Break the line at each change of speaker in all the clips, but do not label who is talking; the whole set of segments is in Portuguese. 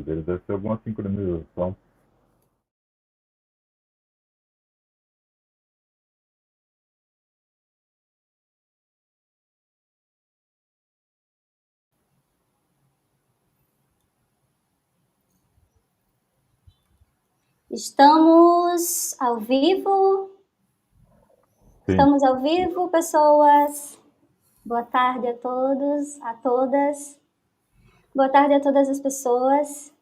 pensamento deles, deve ser alguma sincronização.
Estamos ao vivo?
Sim.
Estamos ao vivo, pessoas? Boa tarde a todos, a todas. Boa tarde a todas as pessoas.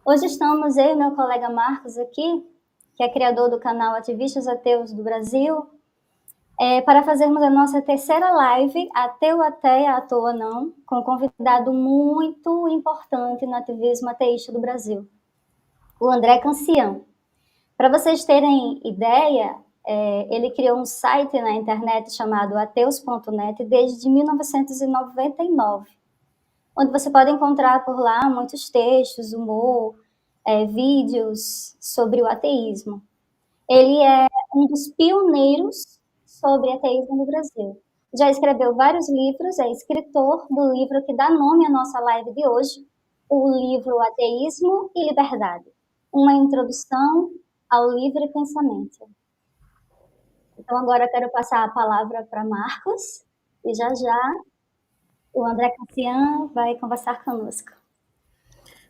Hoje estamos eu e meu colega Marcos aqui, que é criador do canal Ativistas Ateus do Brasil, para fazermos a nossa terceira live, Ateu Até, à Toa Não, com um convidado muito importante no ativismo ateísta do Brasil, o André Cancian. Para vocês terem ideia, ele criou um site na internet chamado ateus.net desde 1999, onde você pode encontrar por lá muitos textos, humor, vídeos sobre o ateísmo. Ele é um dos pioneiros sobre ateísmo no Brasil. Já escreveu vários livros, é escritor do livro que dá nome à nossa live de hoje, o livro Ateísmo e Liberdade, uma introdução ao livre pensamento. Então agora eu quero passar a palavra para Marcos, e já o André Cancian vai conversar conosco.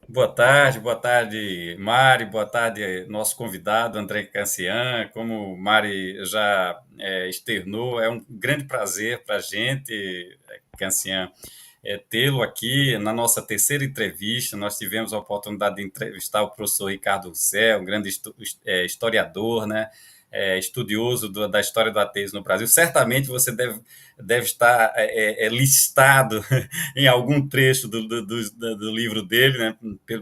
Boa tarde, Mari, boa tarde, nosso convidado, André Cancian. Como Mari já externou, é um grande prazer para a gente, Cancian, tê-lo aqui na nossa terceira entrevista. Nós tivemos a oportunidade de entrevistar o professor Ricardo Cé, um grande historiador, né? Estudioso da história do ateísmo no Brasil. Certamente você deve estar listado em algum trecho do livro dele, né,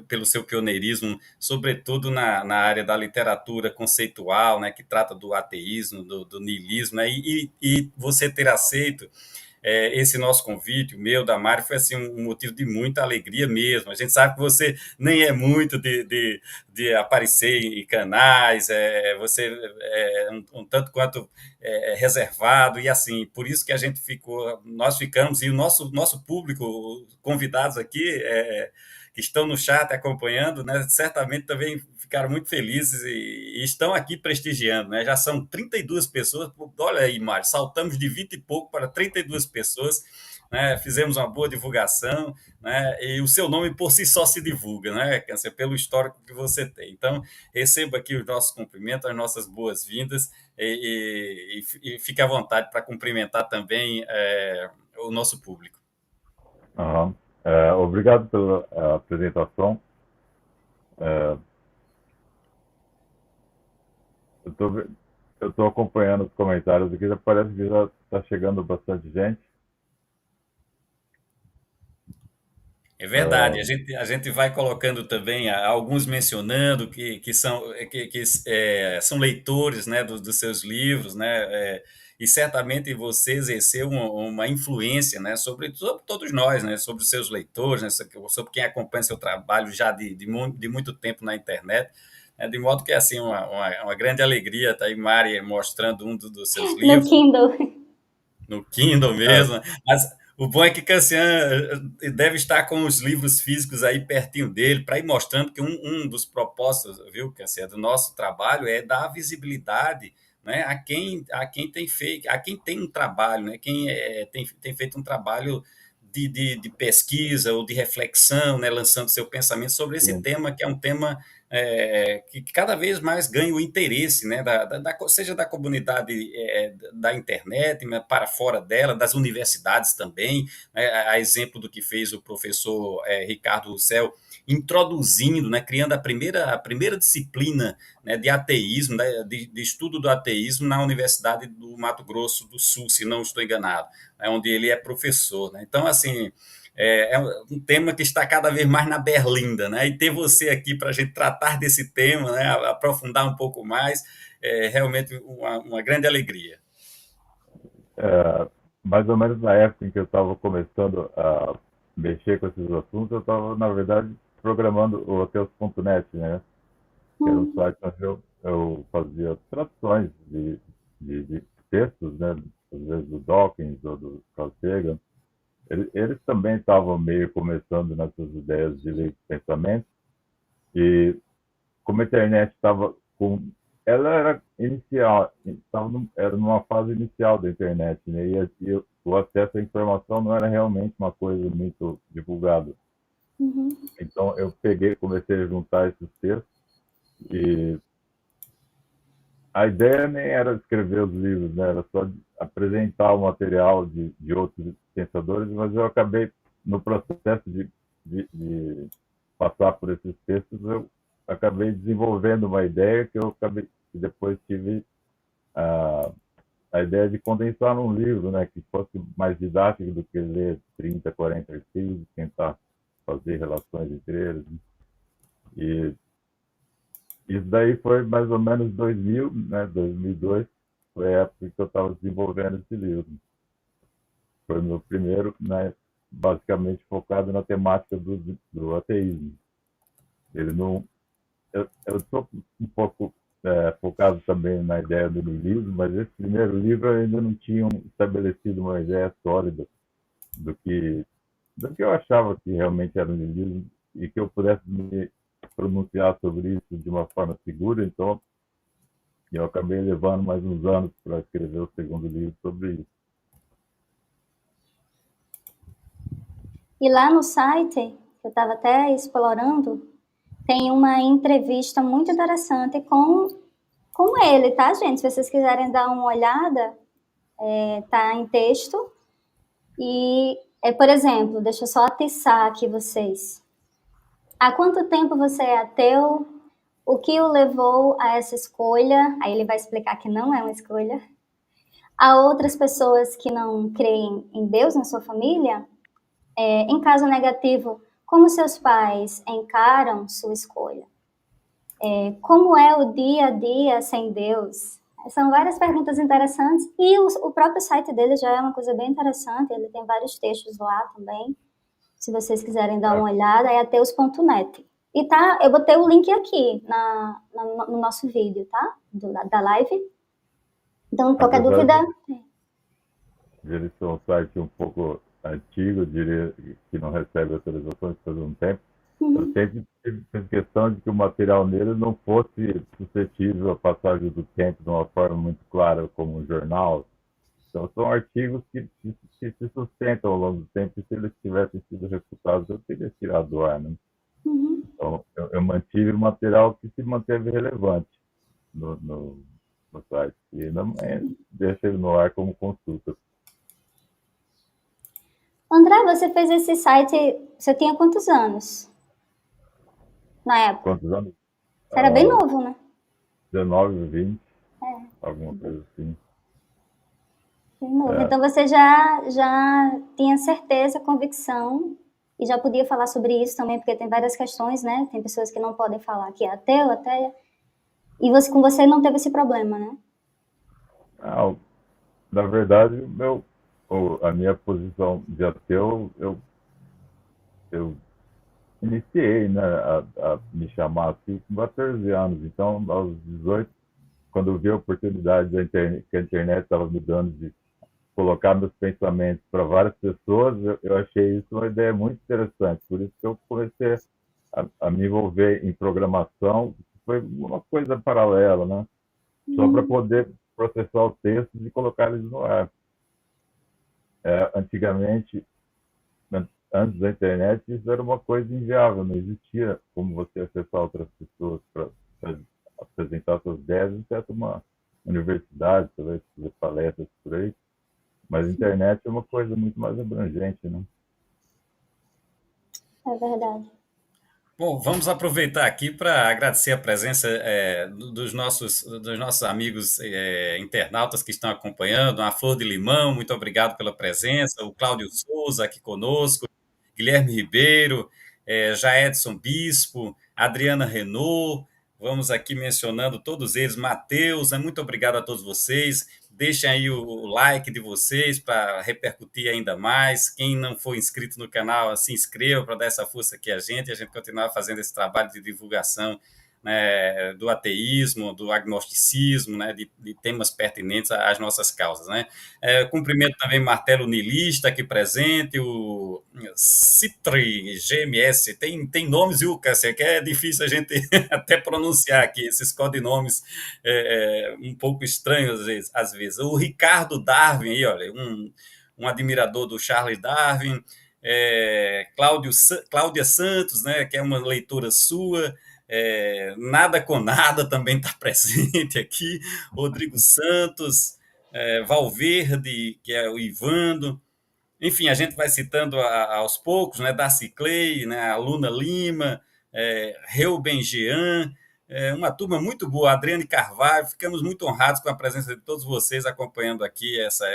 pelo seu pioneirismo, sobretudo na área da literatura conceitual, né, que trata do ateísmo, do niilismo, né, e você ter aceito esse nosso convite, o meu, da Mari, foi assim, um motivo de muita alegria mesmo. A gente sabe que você nem é muito de aparecer em canais, você é um tanto quanto reservado, e assim, por isso que a gente nós ficamos, e o nosso público, convidados aqui, que estão no chat acompanhando, né, certamente também ficaram muito felizes e estão aqui prestigiando, né? Já são 32 pessoas, olha aí, Mário, saltamos de 20 e pouco para 32 pessoas, né? Fizemos uma boa divulgação, né? E o seu nome por si só se divulga, né, Câncer, pelo histórico que você tem. Então, receba aqui os nossos cumprimentos, as nossas boas-vindas e fique à vontade para cumprimentar também o nosso público.
Uhum. Obrigado pela apresentação. Eu estou acompanhando os comentários aqui, já parece que já está chegando bastante gente.
É verdade, a gente vai colocando também alguns mencionando que são leitores, né, dos seus livros, né, e certamente você exerceu uma influência, né, sobre todos nós, né, sobre os seus leitores, né, sobre quem acompanha seu trabalho já de muito tempo na internet, né, de modo que é assim, uma grande alegria estar aí, Mari, mostrando um dos seus
No
livros.
Kindle.
No Kindle mesmo, mas o bom é que Cassian deve estar com os livros físicos aí pertinho dele, para ir mostrando que um dos propósitos, viu, Cassian, do nosso trabalho é dar visibilidade, né, a quem tem feito, a quem tem um trabalho, né, quem tem feito um trabalho de pesquisa ou de reflexão, né, lançando seu pensamento sobre esse
Sim.
tema, que é um tema que cada vez mais ganha o interesse, né, seja da comunidade da internet, né, para fora dela, das universidades também, né, a exemplo do que fez o professor Ricardo Russell, introduzindo, né, criando a primeira disciplina, né, de ateísmo, né, de estudo do ateísmo na Universidade do Mato Grosso do Sul, se não estou enganado, né, onde ele é professor. Né? Então, assim, é um tema que está cada vez mais na berlinda, né? E ter você aqui para a gente tratar desse tema, né? Aprofundar um pouco mais, é realmente uma grande alegria.
Mais ou menos na época em que eu estava começando a mexer com esses assuntos, eu estava, na verdade, programando o Ateus.net, né? Que era um site onde eu fazia traduções de textos, né? Às vezes do Dawkins ou do Carl Sagan. Eles também estavam meio começando nessas ideias de livre pensamento, E como a internet estava com. Ela era inicial, era numa fase inicial da internet, né? E o acesso à informação não era realmente uma coisa muito divulgada.
Uhum.
Então eu peguei, comecei a juntar esses textos e a ideia nem era escrever os livros, né? Era só apresentar o material de outros pensadores, mas eu acabei, no processo de passar por esses textos, eu acabei desenvolvendo uma ideia que depois tive a, a ideia de condensar num livro, né? Que fosse mais didático do que ler 30, 40 artigos, tentar fazer relações entre eles. Né? E isso daí foi mais ou menos 2000, né? 2002, foi a época que eu estava desenvolvendo esse livro. Foi o meu primeiro, né? Basicamente focado na temática do ateísmo. Ele não, eu estou um pouco focado também na ideia do niilismo, mas esse primeiro livro eu ainda não tinha estabelecido uma ideia sólida do que, do que eu achava que realmente era o niilismo e que eu pudesse me pronunciar sobre isso de uma forma segura. Então, eu acabei levando mais uns anos para escrever o segundo livro sobre isso.
E lá no site, que eu estava até explorando, tem uma entrevista muito interessante com ele, tá, gente? Se vocês quiserem dar uma olhada, tá em texto. E, por exemplo, deixa eu só atiçar aqui vocês. Há quanto tempo você é ateu? O que o levou a essa escolha? Aí ele vai explicar que não é uma escolha. Há outras pessoas que não creem em Deus na sua família? Em caso negativo, como seus pais encaram sua escolha? Como é o dia a dia sem Deus? São várias perguntas interessantes e o próprio site dele já é uma coisa bem interessante, ele tem vários textos lá também, se vocês quiserem dar uma olhada, é ateus.net. E tá, eu botei o link aqui no nosso vídeo, tá? Da live. Então, qualquer
Apesar
dúvida...
de ele ser um site um pouco antigo, eu diria que não recebe atualizações faz um tempo, eu sempre fiz questão de que o material nele não fosse suscetível à passagem do tempo de uma forma muito clara, como um jornal. Então, são artigos que se sustentam ao longo do tempo, e se eles tivessem sido refutados, eu teria tirado do ar. Né? Então, eu mantive o material que se manteve relevante no site. E não deixa ele no ar como consulta.
André, você fez esse site, você tinha quantos anos? Na época?
Quantos anos?
Você era bem novo, né?
19, 20, alguma coisa assim.
Bem novo. Então você já tinha certeza, convicção, e já podia falar sobre isso também, porque tem várias questões, né? Tem pessoas que não podem falar que é ateu, até. E com você não teve esse problema, né?
Na verdade, a minha posição de ateu, eu iniciei, né, a me chamar assim com 14 anos. Então, aos 18, quando eu vi a oportunidade que a internet estava me dando de colocar meus pensamentos para várias pessoas, eu achei isso uma ideia muito interessante. Por isso que eu comecei a me envolver em programação, que foi uma coisa paralela, né? Só para poder processar os textos e colocar eles no ar. Antigamente, antes da internet, isso era uma coisa inviável, não existia como você acessar outras pessoas para apresentar suas ideias, exceto uma universidade, talvez fazer palestras por aí. Mas a internet é uma coisa muito mais abrangente, né?
É verdade.
Bom, vamos aproveitar aqui para agradecer a presença dos nossos amigos internautas que estão acompanhando. A Flor de Limão, muito obrigado pela presença. O Cláudio Souza aqui conosco, Guilherme Ribeiro, Jaedson Bispo, Adriana Renault. Vamos aqui mencionando todos eles. Matheus, muito obrigado a todos vocês. Deixem aí o like de vocês para repercutir ainda mais. Quem não for inscrito no canal, se inscreva para dar essa força aqui a gente continuar fazendo esse trabalho de divulgação né, do ateísmo, do agnosticismo, né, de temas pertinentes às nossas causas, né. Cumprimento também Martelo Nilista aqui presente, o Citri, GMS, tem nomes, viu, Cássia, que é difícil a gente até pronunciar aqui, esses codinomes um pouco estranhos às vezes. O Ricardo Darwin, aí, olha, um admirador do Charles Darwin, Cláudia Santos, né, que é uma leitora sua, Nada com Nada também está presente aqui, Rodrigo Santos, Valverde, que é o Ivando, enfim, a gente vai citando aos poucos, né, Darcy Clay, né, a Luna Lima, Reuben Jean, uma turma muito boa, Adriane Carvalho, ficamos muito honrados com a presença de todos vocês acompanhando aqui essa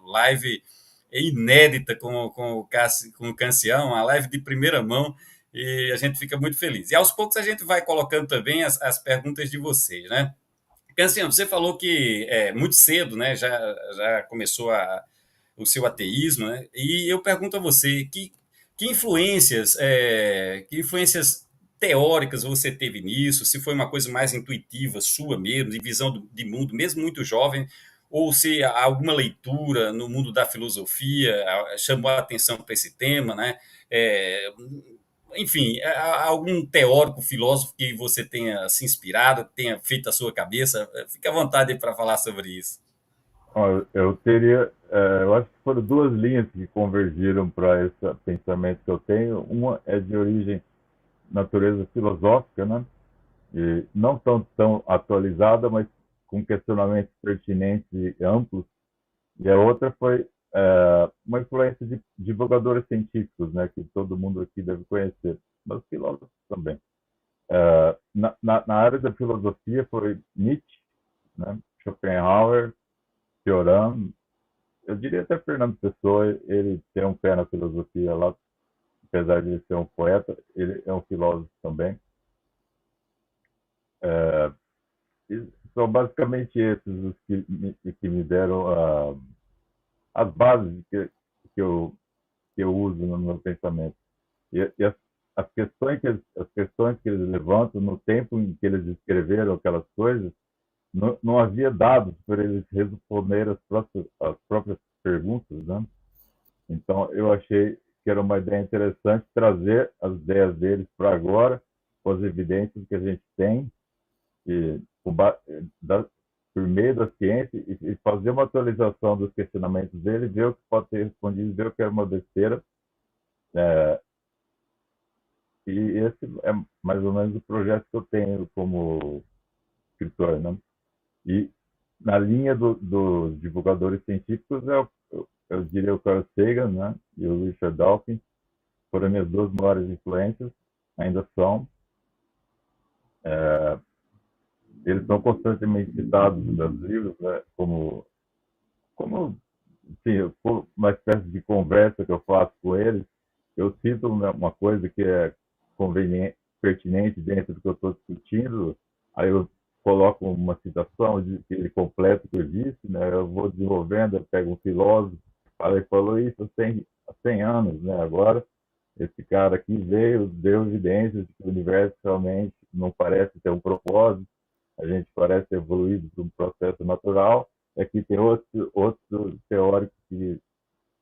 live inédita com o Cancião, uma live de primeira mão, e a gente fica muito feliz. E aos poucos a gente vai colocando também as perguntas de vocês, né? Cancião, você falou que muito cedo, né, já começou o seu ateísmo, né? E eu pergunto a você, que influências teóricas você teve nisso? Se foi uma coisa mais intuitiva, sua mesmo, de visão de mundo, mesmo muito jovem, ou se alguma leitura no mundo da filosofia chamou a atenção para esse tema, né? Enfim, algum teórico, filósofo que você tenha se inspirado, tenha feito a sua cabeça? Fique à vontade para falar sobre isso.
Eu acho que foram duas linhas que convergiram para esse pensamento que eu tenho. Uma é de origem natureza filosófica, né? E não tão atualizada, mas com questionamentos pertinentes e amplos. E a outra foi uma influência de divulgadores científicos, né? Que todo mundo aqui deve conhecer, mas filósofos também. Na área da filosofia foi Nietzsche, né? Schopenhauer, Cioran, eu diria até Fernando Pessoa, ele tem um pé na filosofia lá, apesar de ele ser um poeta, ele é um filósofo também. São basicamente esses os que me deram as bases que eu uso no meu pensamento. E as questões que eles levantam, no tempo em que eles escreveram aquelas coisas, não havia dados para eles responder as próprias perguntas, né? Então, eu achei que era uma ideia interessante trazer as ideias deles para agora, com as evidências que a gente tem, e, por meio da ciência, e fazer uma atualização dos questionamentos deles, ver o que pode ser respondido, ver o que é uma besteira. E esse é mais ou menos o projeto que eu tenho como escritor, né? E na linha dos divulgadores científicos, eu diria o Carl Sagan, né? E o Richard Dawkins foram minhas duas maiores influências, ainda são. Eles são constantemente citados nos livros, né? Como sim, uma espécie de conversa que eu faço com eles, eu cito uma coisa que é conveniente, pertinente dentro do que eu estou discutindo, aí eu coloco uma citação que ele completa o que eu disse, né? Eu vou desenvolvendo, eu pego um filósofo, ele falou isso há 100 anos, né? Agora, esse cara aqui deu evidências de que o universo realmente não parece ter um propósito, a gente parece evoluído por um processo natural. Aqui tem outro teórico que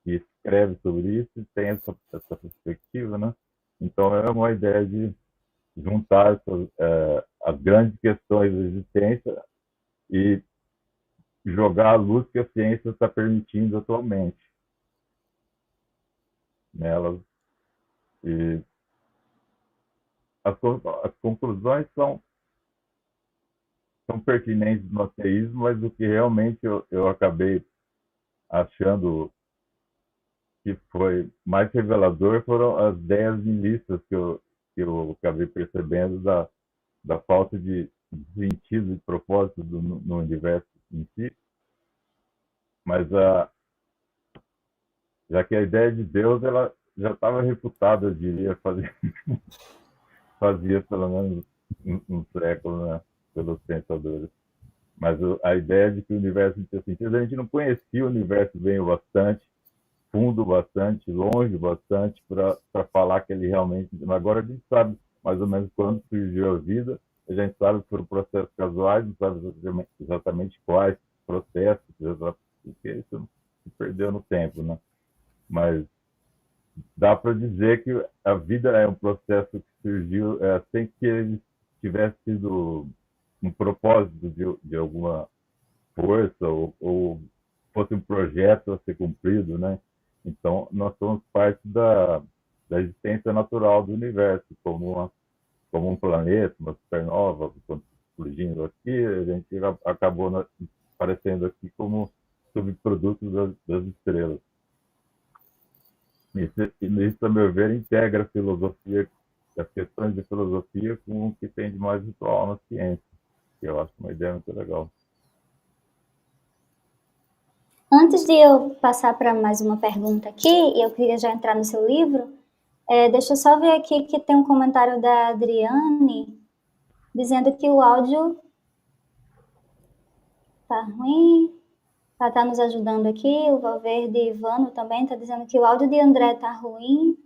escreve sobre isso e tem essa perspectiva, né? Então, é uma ideia de juntar as grandes questões da existência e jogar a luz que a ciência está permitindo atualmente nelas. E as conclusões são pertinentes no ateísmo, mas o que realmente eu acabei achando que foi mais revelador foram as ideias nihilistas que eu acabei percebendo da falta de sentido e propósito no universo em si. Mas já que a ideia de Deus ela já estava refutada, eu diria, fazia pelo menos um século, né, pelos pensadores. Mas a ideia de que o universo não tinha sentido, a gente não conhecia o universo bem o bastante, fundo bastante, longe bastante, para falar que ele realmente. Agora a gente sabe mais ou menos quando surgiu a vida. A gente sabe que foram processos casuais, não sabe exatamente quais processos, porque isso se perdeu no tempo, né? Mas dá para dizer que a vida é um processo que surgiu sem que ele tivesse sido um propósito de alguma força ou fosse um projeto a ser cumprido, né? Então, nós somos parte da existência natural do universo, como um planeta, uma supernova, quando surgindo aqui, a gente acabou aparecendo aqui como subprodutos das estrelas. Isso, a meu ver, integra a filosofia, as questões de filosofia com o que tem de mais atual na ciência, que eu acho uma ideia muito legal.
Antes de eu passar para mais uma pergunta aqui, e eu queria já entrar no seu livro, deixa eu só ver aqui que tem um comentário da Adriane dizendo que o áudio tá ruim. Ela está nos ajudando aqui. O Valverde Ivano também está dizendo que o áudio de André tá ruim.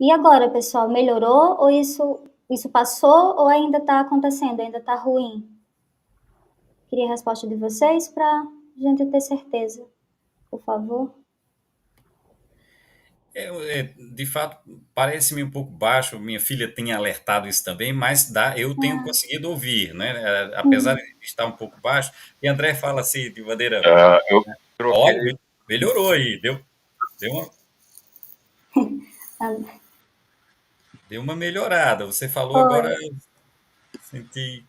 E agora, pessoal, melhorou ou isso passou ou ainda está acontecendo, ainda está ruim? Queria a resposta de vocês para a gente ter certeza, por favor.
De fato, parece-me um pouco baixo. Minha filha tinha alertado isso também, mas eu tenho conseguido ouvir, né? Apesar de estar um pouco baixo. E André fala assim de maneira.
Eu troquei.
Ó, melhorou aí, deu uma melhorada. Você falou
Oi.
agora, senti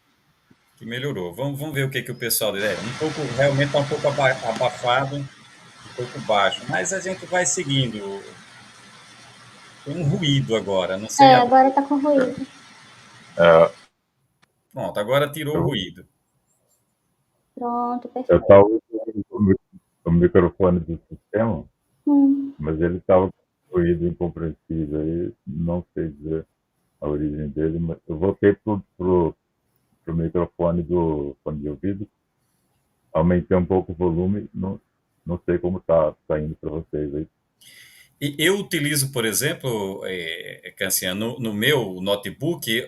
que melhorou. Vamos ver o que o pessoal diz. Realmente está um pouco abafado, um pouco baixo, mas a gente vai seguindo. Tem um ruído agora, não sei.
Agora está com ruído.
Pronto, agora tirou o ruído.
Pronto, perfeito.
Eu estava usando o microfone do sistema, mas ele estava com ruído incompreensível. Aí não sei dizer a origem dele, mas eu voltei pro microfone do fone de ouvido, aumentei um pouco o volume, não sei como está indo para vocês aí.
E eu utilizo, por exemplo, Canciano, no meu notebook,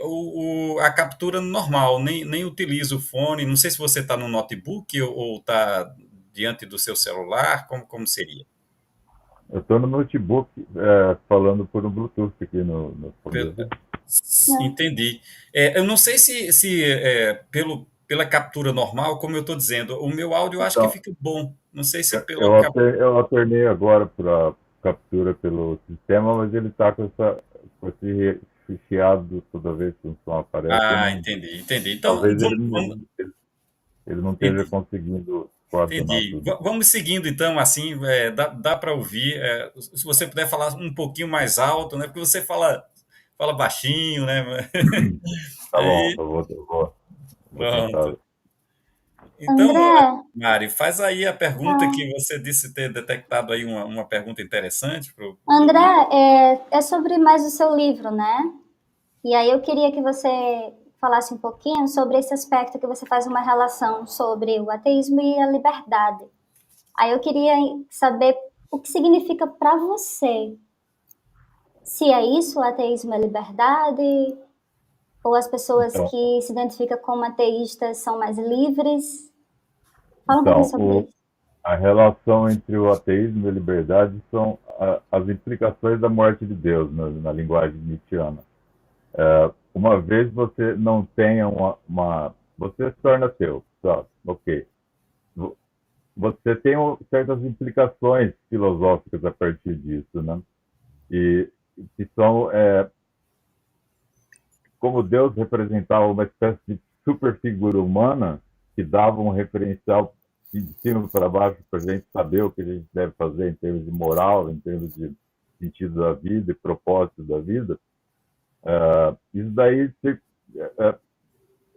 a captura normal, nem utilizo o fone. Não sei se você está no notebook ou está diante do seu celular, como seria?
Eu estou no notebook falando por um Bluetooth aqui no fone.
Entendi. Eu não sei se pela captura normal, como eu estou dizendo, o meu áudio eu acho que fica bom. Não sei se pela captura.
Eu alternei agora para captura pelo sistema, mas ele está com esse chiado toda vez que o som aparece.
Entendi. Então,
talvez ele não esteja conseguindo coordenar
entendi.
tudo.
Vamos seguindo, então, assim, dá para ouvir. Se você puder falar um pouquinho mais alto, né? Porque você fala baixinho, né?
Tá bom, eu vou tentar.
Então,
André,
Mari, faz aí a pergunta que você disse ter detectado aí uma pergunta interessante.
André, é sobre mais o seu livro, né? E aí eu queria que você falasse um pouquinho sobre esse aspecto que você faz uma relação sobre o ateísmo e a liberdade. Aí eu queria saber o que significa para você. Se é isso, o ateísmo é liberdade, ou as pessoas que se identificam como ateístas são mais livres. Fala um pouquinho sobre isso.
A relação entre o ateísmo e a liberdade são as implicações da morte de Deus na linguagem nietzschiana. Uma vez você não tenha você se torna ateu, tá? Ok. Você tem certas implicações filosóficas a partir disso, né? E que são como Deus representava uma espécie de super figura humana que dava um referencial de cima para baixo para a gente saber o que a gente deve fazer em termos de moral, em termos de sentido da vida e propósito da vida. Isso daí,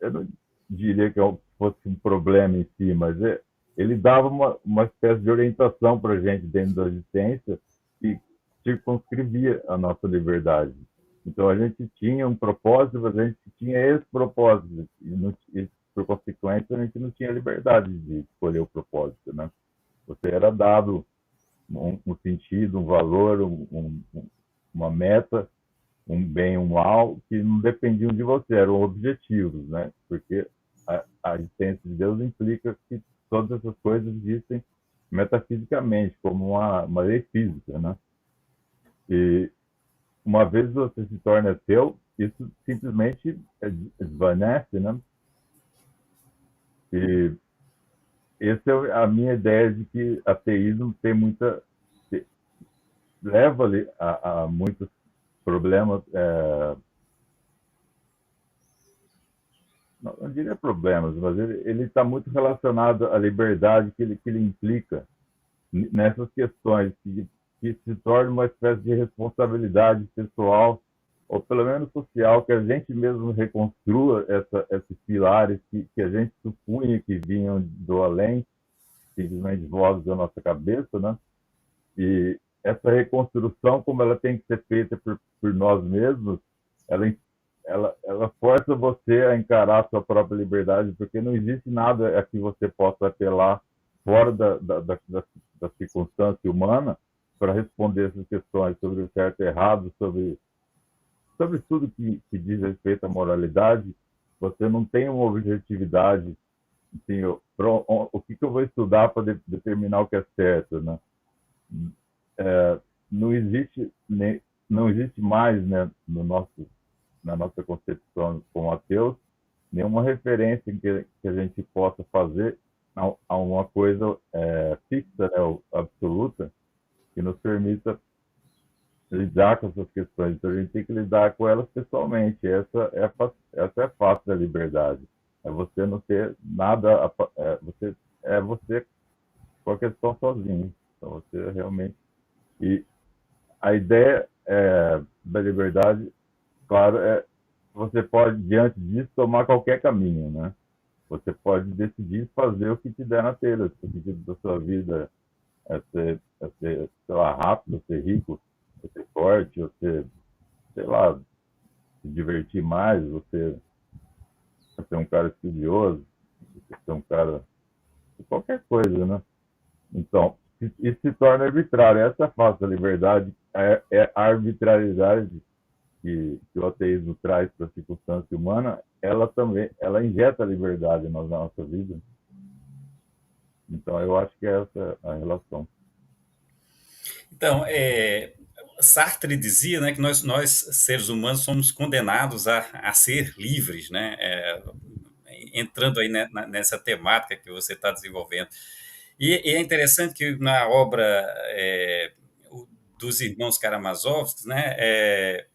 eu não diria que fosse um problema em si, mas ele dava uma espécie de orientação para a gente dentro da existência e circunscrevia a nossa liberdade. Então a gente tinha um propósito, mas a gente tinha esse propósito e por consequência a gente não tinha liberdade de escolher o propósito, né? Você era dado um sentido, um valor, uma meta um bem e um mal que não dependiam de você, eram objetivos, né? Porque a existência de Deus implica que todas essas coisas existem metafisicamente, como uma lei física, né? E uma vez você se torna ateu, isso simplesmente desvanece, né? E essa é a minha ideia de que ateísmo tem muita leva a muitos problemas, não diria problemas, mas ele está muito relacionado à liberdade que ele implica nessas questões, que se torna uma espécie de responsabilidade pessoal, ou pelo menos social, que a gente mesmo reconstrua esses pilares que a gente supunha que vinham do além, simplesmente vozes da nossa cabeça, né? E essa reconstrução, como ela tem que ser feita por nós mesmos, ela, ela força você a encarar a sua própria liberdade, porque não existe nada a que você possa apelar fora da circunstância humana para responder essas questões sobre o certo e errado, sobre tudo que diz respeito à moralidade. Você não tem uma objetividade, assim, o que eu vou estudar para determinar o que é certo, né? É, não existe não existe mais, né, na nossa concepção como ateus, nenhuma referência que a gente possa fazer a uma coisa fixa, né, ou absoluta, que nos permita lidar com essas questões. Então a gente tem que lidar com elas pessoalmente. Essa é a face da liberdade. É você não ter nada, é você com a questão sozinho. Então você realmente. E a ideia da liberdade, claro, você pode, diante disso, tomar qualquer caminho, né? Você pode decidir fazer o que te der na telha. Se o sentido da sua vida sei lá, rápido, ser rico, ser forte, você, sei lá, se divertir mais, você ser um cara estudioso, você ser um cara de qualquer coisa, né? Então, isso se torna arbitrário. Essa face da liberdade é a arbitrariedade que o ateísmo traz para a circunstância humana, ela também, ela injeta a liberdade na nossa vida. Então, eu acho que essa é a relação.
Então, Sartre dizia, né, que nós, seres humanos, somos condenados a ser livres, né? Entrando aí nessa temática que você está desenvolvendo. E é interessante que na obra dos irmãos Karamazov, né,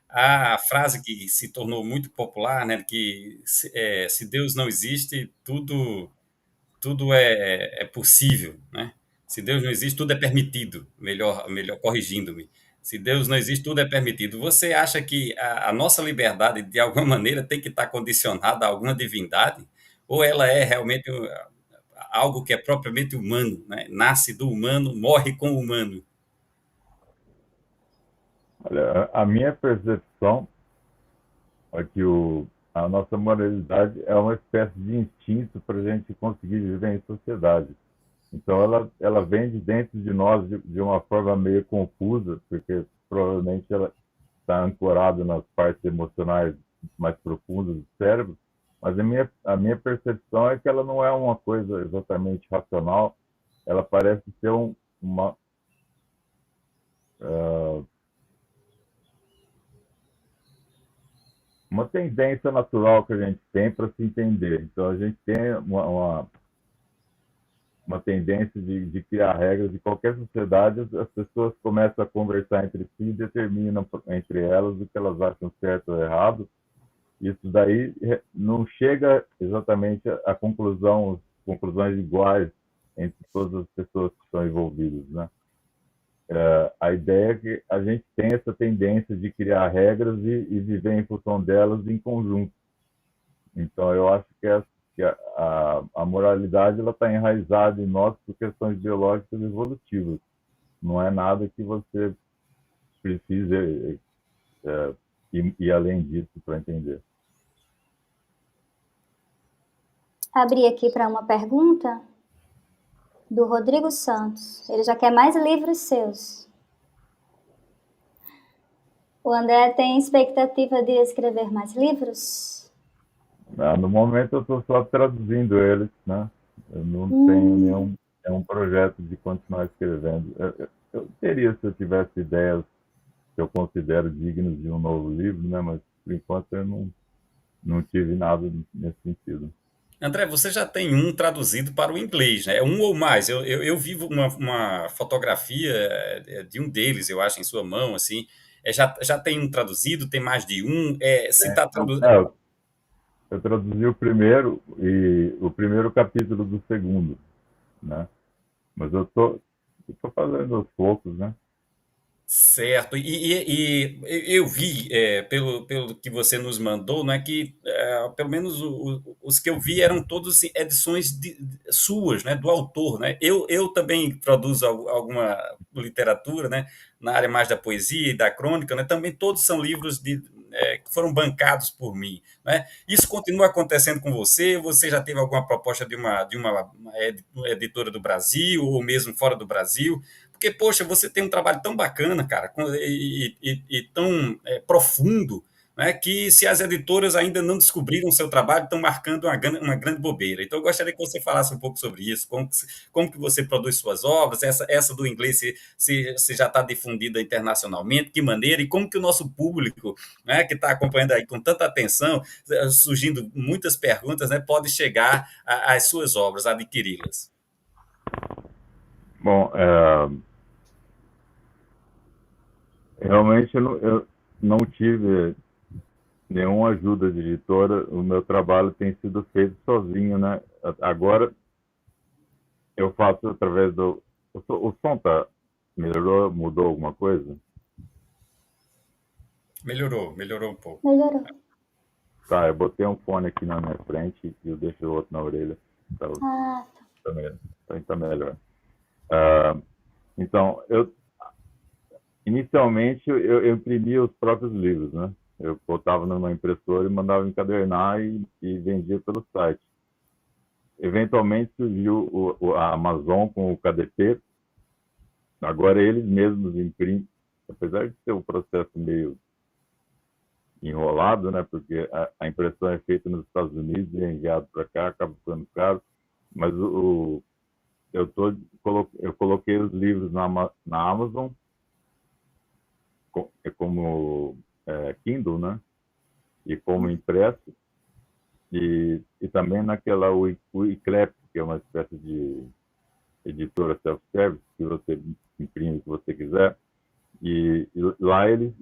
a frase que se tornou muito popular, né, que se Deus não existe, tudo é possível, né? Se Deus não existe, tudo é permitido. Melhor corrigindo-me. Se Deus não existe, tudo é permitido. Você acha que a nossa liberdade, de alguma maneira, tem que estar condicionada a alguma divindade? Ou ela é realmente algo que é propriamente humano, né? Nasce do humano, morre com o humano?
Olha, a minha percepção é que a nossa moralidade é uma espécie de instinto para a gente conseguir viver em sociedade. Então, ela vem de dentro de nós de uma forma meio confusa, porque provavelmente ela está ancorada nas partes emocionais mais profundas do cérebro, mas a minha percepção é que ela não é uma coisa exatamente racional, ela parece ser uma, uh, uma tendência natural que a gente tem para se entender. Então, a gente tem uma tendência de criar regras de qualquer sociedade, as pessoas começam a conversar entre si e determinam entre elas o que elas acham certo ou errado. Isso daí não chega exatamente a conclusões iguais entre todas as pessoas que estão envolvidas, né? A ideia é que a gente tem essa tendência de criar regras e viver em função delas em conjunto. Então, eu acho que a moralidade ela está enraizada em nós por questões biológicas e evolutivas. Não é nada que você precise ir além disso para entender.
Abri aqui para uma pergunta do Rodrigo Santos. Ele já quer mais livros seus. O André tem expectativa de escrever mais livros?
No momento eu estou só traduzindo eles, né? Eu não tenho
Hum,
nenhum projeto de continuar escrevendo. Eu teria se eu tivesse ideias que eu considero dignas de um novo livro, né? Mas por enquanto eu não tive nada nesse sentido.
André, você já tem um traduzido para o inglês, né? Um ou mais. Eu vi uma fotografia de um deles, eu acho, em sua mão, assim. Já tem um traduzido, tem mais de um. Se está
Então,
traduzido.
eu traduzi o primeiro e o primeiro capítulo do segundo, né? Mas eu tô fazendo aos poucos, né?
Certo. Eu vi, pelo que você nos mandou, não é que, pelo menos os que eu vi eram todos edições suas, né, do autor, né? Eu também produzo alguma literatura, né, na área mais da poesia e da crônica, né? Também todos são livros que foram bancados por mim, né? Isso continua acontecendo com você? Você já teve alguma proposta de uma editora do Brasil ou mesmo fora do Brasil? Porque, poxa, você tem um trabalho tão bacana, cara, e tão profundo, né, que se as editoras ainda não descobriram o seu trabalho, estão marcando uma grande bobeira. Então, eu gostaria que você falasse um pouco sobre isso, como que você produz suas obras, essa do inglês se já está difundida internacionalmente, que maneira, e como que o nosso público, né, que está acompanhando aí com tanta atenção, surgindo muitas perguntas, né, pode chegar às suas obras, adquiri-las.
Bom, realmente eu não tive nenhuma ajuda de editora. O meu trabalho tem sido feito sozinho, né? Agora eu faço através do. O som tá. Melhorou? Mudou alguma coisa?
Melhorou um pouco.
melhorou.
Tá, eu botei um fone aqui na minha frente e eu deixo o outro na orelha. Tá,
Ah,
tá melhor. Tá melhor. Ah, então, inicialmente eu imprimia os próprios livros, né? Eu botava numa impressora e mandava encadernar e vendia pelo site. Eventualmente surgiu a Amazon com o KDP. Agora eles mesmos imprimem, apesar de ser um processo meio enrolado, né? Porque a impressão é feita nos Estados Unidos e é enviado para cá, acaba ficando caro. Mas eu coloquei os livros na Amazon como Kindle, né? E como impresso. E também naquela Wiclap, que é uma espécie de editora self-service, que você imprime o que você quiser. E lá eles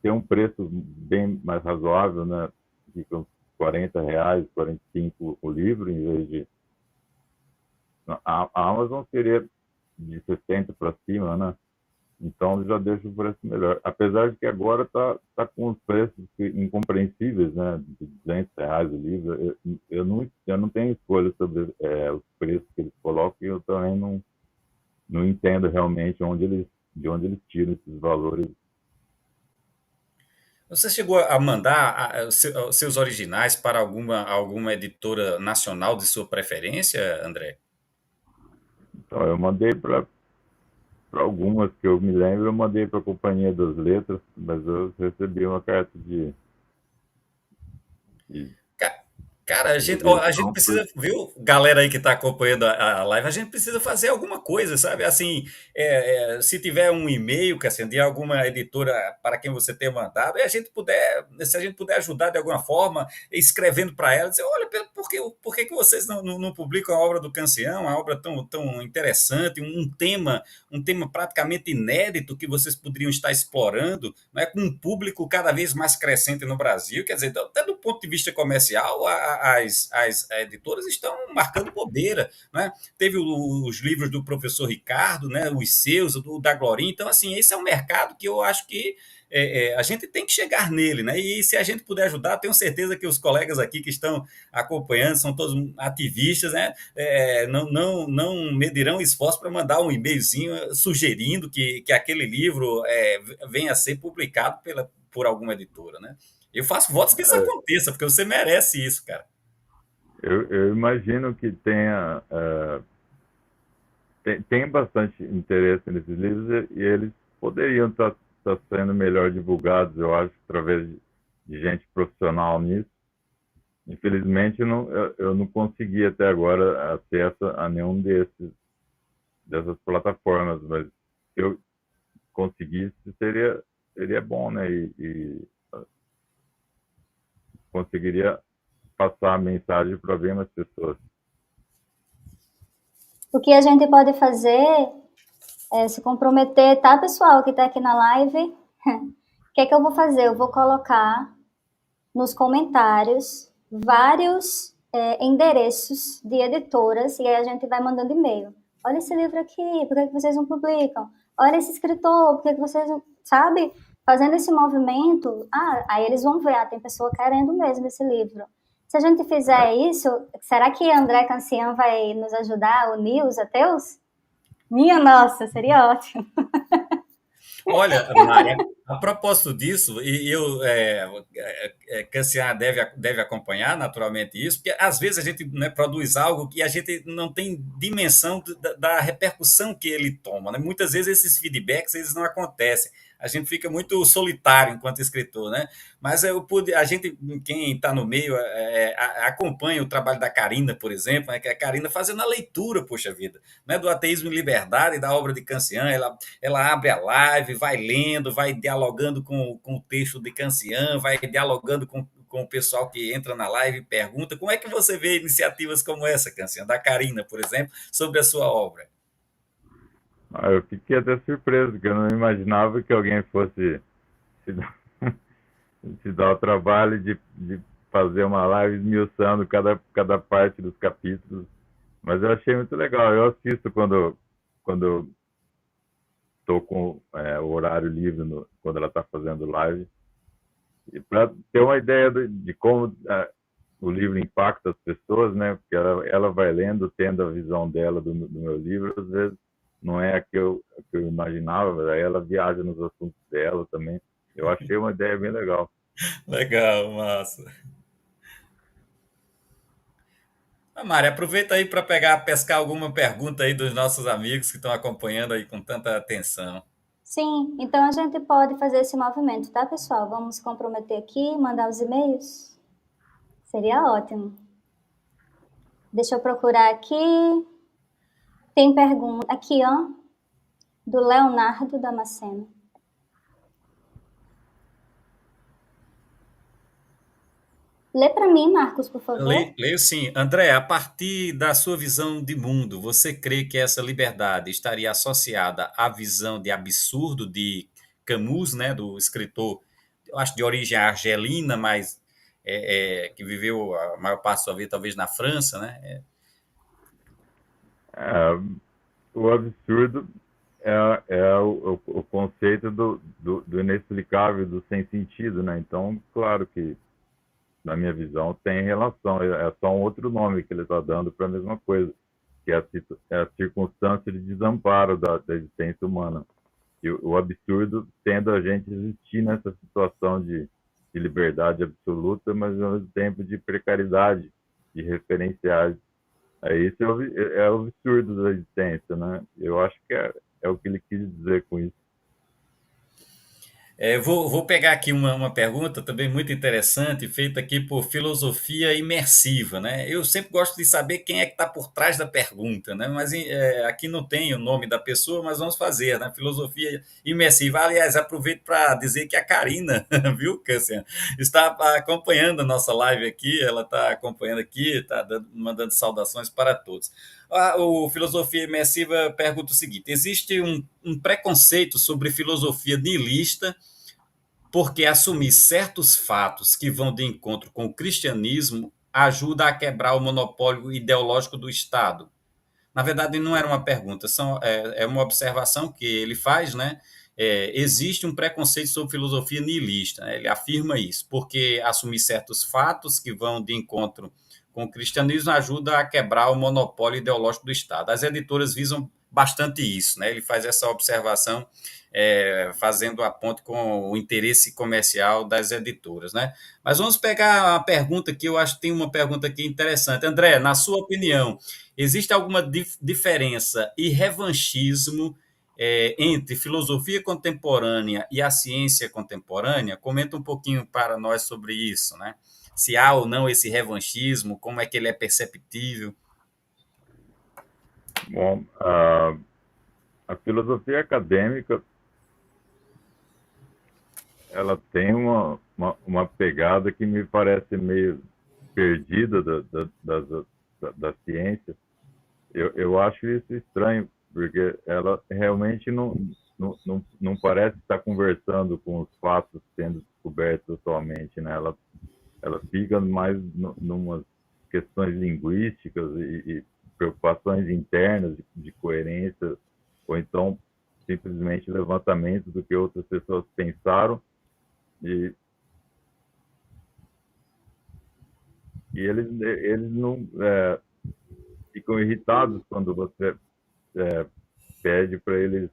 têm um preço bem mais razoável, né? Fica uns R$ 40, 45 o livro, em vez de. A Amazon seria de 60 para cima, né? Então já deixa o preço melhor. Apesar de que agora tá com os preços incompreensíveis, né? De R$ 200 o livro. Eu não tenho escolha sobre os preços que eles colocam e eu também não entendo realmente de onde eles tiram esses valores.
Você chegou a mandar os seus originais para alguma editora nacional de sua preferência, André?
Então, eu mandei para algumas que eu me lembro, eu mandei para a Companhia das Letras, mas eu recebi uma carta de
Ca- Cara, a gente
rejeição.
precisa, viu, galera aí que está acompanhando a live, a gente precisa fazer alguma coisa, sabe? Assim, se tiver um e-mail, Cassiano, de alguma editora para quem você tenha mandado, e se a gente puder ajudar de alguma forma, escrevendo para ela, dizer, olha, por que vocês não publicam a obra do Cancião, uma obra tão interessante, um tema praticamente inédito que vocês poderiam estar explorando, né, com um público cada vez mais crescente no Brasil. Quer dizer, até do ponto de vista comercial, as editoras estão marcando bobeira. Né? Teve os livros do professor Ricardo, né, os seus, o da Glorinha. Então, assim, esse é um mercado que eu acho que a gente tem que chegar nele, né? E se a gente puder ajudar, tenho certeza que os colegas aqui que estão acompanhando são todos ativistas, né? Não medirão esforço para mandar um e-mailzinho sugerindo que aquele livro venha a ser publicado por alguma editora, né? Eu faço votos que isso aconteça, porque você merece isso, cara.
Eu imagino que tem bastante interesse nesses livros e eles poderiam estar tá sendo melhor divulgados, eu acho, através de gente profissional nisso. Infelizmente, eu não consegui até agora acesso a nenhum dessas plataformas, mas se eu conseguisse, seria bom, né? E conseguiria passar a mensagem para bem mais pessoas.
O que a gente pode fazer é se comprometer, tá, pessoal, que está aqui na live? O que é que eu vou fazer? Eu vou colocar nos comentários vários endereços de editoras e aí a gente vai mandando e-mail. Olha esse livro aqui, por que vocês não publicam? Olha esse escritor, por que vocês não... Sabe? Fazendo esse movimento, aí eles vão ver, tem pessoa querendo mesmo esse livro. Se a gente fizer isso, será que André Cancian vai nos ajudar a unir os ateus? Minha nossa, seria ótimo.
Olha, Mária, a propósito disso, e Cassiano deve acompanhar naturalmente isso, porque às vezes a gente, né, produz algo que a gente não tem dimensão da repercussão que ele toma, né? Muitas vezes esses feedbacks eles não acontecem. A gente fica muito solitário enquanto escritor, né? Mas a gente, quem está no meio, acompanha o trabalho da Karina, por exemplo, né? Que é a Karina fazendo a leitura, poxa vida, né? Do Ateísmo e Liberdade, da obra de Cancian. Ela abre a live, vai lendo, vai dialogando com o texto de Cancian, vai dialogando com o pessoal que entra na live e pergunta. Como é que você vê iniciativas como essa, Cancian, da Karina, por exemplo, sobre a sua obra?
Eu fiquei até surpreso, porque eu não imaginava que alguém fosse se dar, se dar o trabalho de fazer uma live esmiuçando cada parte dos capítulos. Mas eu achei muito legal. Eu assisto quando estou com o horário livre, quando ela está fazendo live. E para ter uma ideia de como o livro impacta as pessoas, né? Porque ela vai lendo, tendo a visão dela do meu livro, às vezes não é a que eu imaginava, aí ela viaja nos assuntos dela também. Eu achei uma ideia bem legal.
Legal, massa. Mari, aproveita aí para pescar alguma pergunta aí dos nossos amigos que estão acompanhando aí com tanta atenção.
Sim, então a gente pode fazer esse movimento, tá, pessoal? Vamos se comprometer aqui, mandar os e-mails. Seria ótimo. Deixa eu procurar aqui. Tem pergunta aqui, ó, do Leonardo Damasceno. Lê para mim, Marcos, por favor.
Leio sim. André, a partir da sua visão de mundo, você crê que essa liberdade estaria associada à visão de absurdo de Camus, né, do escritor, eu acho de origem argelina, mas que viveu a maior parte da sua vida talvez na França, né?
O absurdo é o conceito do inexplicável, do sem sentido, né? Então, claro que, na minha visão, tem relação. É só um outro nome que ele está dando para a mesma coisa, que é a circunstância de desamparo da existência humana. E o absurdo tendo a gente existir nessa situação de liberdade absoluta, mas ao mesmo tempo de precariedade, de referenciais. Isso é o absurdo da existência, né? Eu acho que é o que ele quis dizer com isso.
Vou pegar aqui uma pergunta também muito interessante, feita aqui por Filosofia Imersiva, né? Eu sempre gosto de saber quem é que está por trás da pergunta, né? Mas aqui não tem o nome da pessoa, mas vamos fazer, né? Filosofia Imersiva. Aliás, aproveito para dizer que a Karina, viu, Cassiano, está acompanhando a nossa live aqui, ela está acompanhando aqui, está mandando saudações para todos. O Filosofia Imersiva pergunta o seguinte: existe um preconceito sobre filosofia niilista porque assumir certos fatos que vão de encontro com o cristianismo ajuda a quebrar o monopólio ideológico do Estado? Na verdade, não era uma pergunta, é uma observação que ele faz, né? Existe um preconceito sobre filosofia niilista, né? Ele afirma isso, porque assumir certos fatos que vão de encontro com o cristianismo ajuda a quebrar o monopólio ideológico do Estado. As editoras visam bastante isso, né? Ele faz essa observação fazendo a ponte com o interesse comercial das editoras, né? Mas vamos pegar a pergunta que eu acho que tem uma pergunta aqui interessante. André, na sua opinião, existe alguma diferença e revanchismo entre filosofia contemporânea e a ciência contemporânea. Comenta um pouquinho para nós sobre isso, né? Se há ou não esse revanchismo, como é que ele é perceptível.
Bom, a filosofia acadêmica, ela tem uma pegada que me parece meio perdida da ciência. Eu acho isso estranho, porque ela realmente não parece estar conversando com os fatos sendo descobertos atualmente, né? Ela fica mais numas questões linguísticas e preocupações internas de coerência, ou então simplesmente levantamento do que outras pessoas pensaram e eles não ficam irritados quando você pede para eles,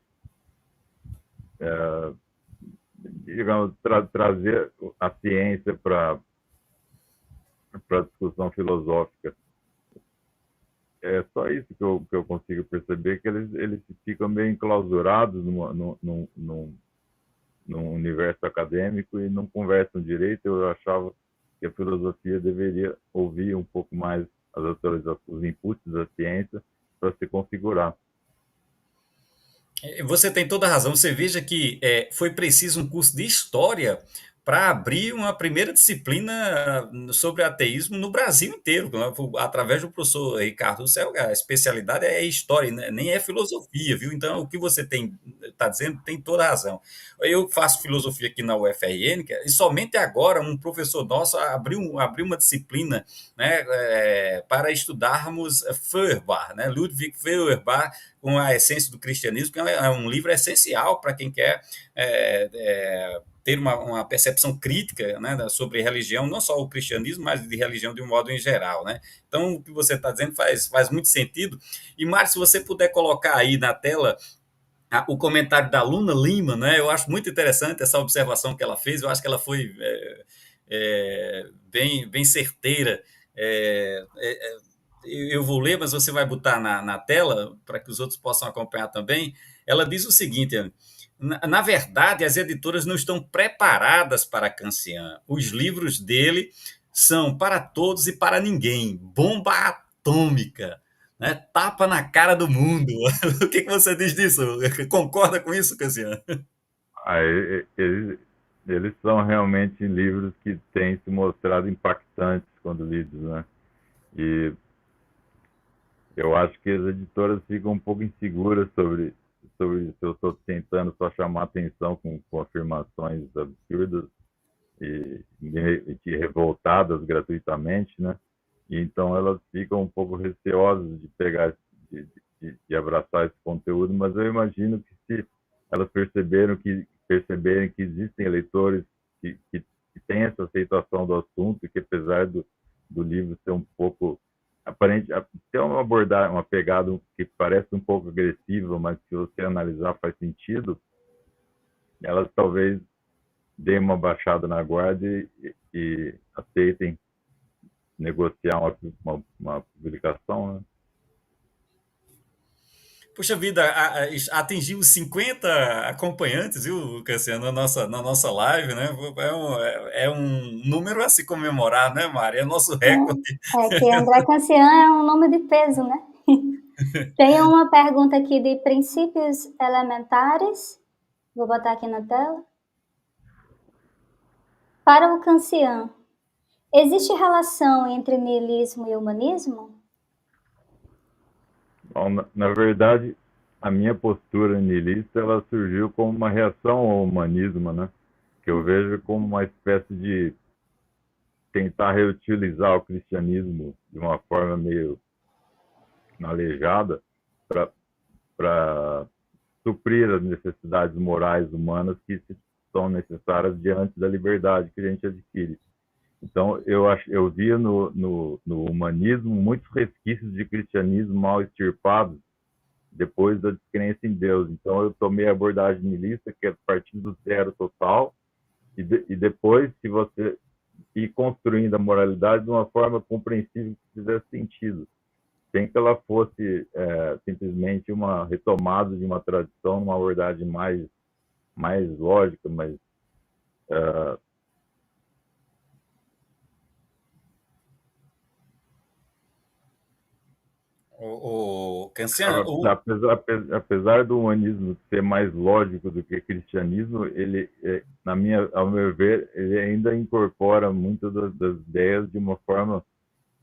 digamos, trazer a ciência para a discussão filosófica. É só isso que eu consigo perceber, que eles ficam meio enclausurados num universo acadêmico e não conversam direito. Eu achava que a filosofia deveria ouvir um pouco mais as atualizações, os inputs da ciência para se configurar.
Você tem toda a razão. Você veja que foi preciso um curso de história para abrir uma primeira disciplina sobre ateísmo no Brasil inteiro, né, através do professor Ricardo Céu. A especialidade é história, né, nem é filosofia, viu? Então, o que você está dizendo tem toda a razão. Eu faço filosofia aqui na UFRN, e somente agora um professor nosso abriu uma disciplina, né, para estudarmos Feuerbach, né, Ludwig Feuerbach, com a essência do cristianismo, que é um livro essencial para quem quer ter uma percepção crítica, né, sobre religião, não só o cristianismo, mas de religião de um modo em geral, né? Então, o que você está dizendo faz muito sentido. E, Mário, se você puder colocar aí na tela o comentário da Luna Lima, né? Eu acho muito interessante essa observação que ela fez. Eu acho que ela foi bem certeira. Eu vou ler, mas você vai botar na tela para que os outros possam acompanhar também. Ela diz o seguinte: na verdade, as editoras não estão preparadas para Cancian. Os livros dele são para todos e para ninguém. Bomba atômica, né? Tapa na cara do mundo. O que você diz disso? Concorda com isso, Cancian?
Eles são realmente livros que têm se mostrado impactantes quando lidos, né? E eu acho que as editoras ficam um pouco inseguras sobre se eu estou tentando só chamar atenção com afirmações absurdas e revoltadas gratuitamente, né? E então elas ficam um pouco receosas de pegar, de abraçar esse conteúdo, mas eu imagino que se elas perceberem que existem leitores que têm essa aceitação do assunto, e que apesar do livro ser um pouco aparente, tem uma abordagem, uma pegada que parece um pouco agressiva, mas se você analisar faz sentido, elas talvez deem uma baixada na guarda e aceitem negociar uma publicação, né?
Puxa vida, atingimos 50 acompanhantes, viu, Cassiano, na nossa live, né? É um número a se comemorar, né, Mari? É nosso recorde.
Que André Cancian é um nome de peso, né? Tem uma pergunta aqui de princípios elementares. Vou botar aqui na tela. Para o Cancian, existe relação entre niilismo e humanismo?
Bom, na verdade, a minha postura niilista, ela surgiu como uma reação ao humanismo, né? Que eu vejo como uma espécie de tentar reutilizar o cristianismo de uma forma meio aleijada para suprir as necessidades morais humanas que são necessárias diante da liberdade que a gente adquire. Então, eu via no humanismo muitos resquícios de cristianismo mal extirpados depois da descrença em Deus. Então, eu tomei a abordagem niilista, que é partir do zero total, e depois, se ir construindo a moralidade de uma forma compreensível que fizesse sentido. sem que ela fosse simplesmente uma retomada de uma tradição, uma abordagem mais lógica, mais
O Cancian,
apesar do humanismo ser mais lógico do que o cristianismo, ele, ao meu ver, ele ainda incorpora muitas das ideias de uma forma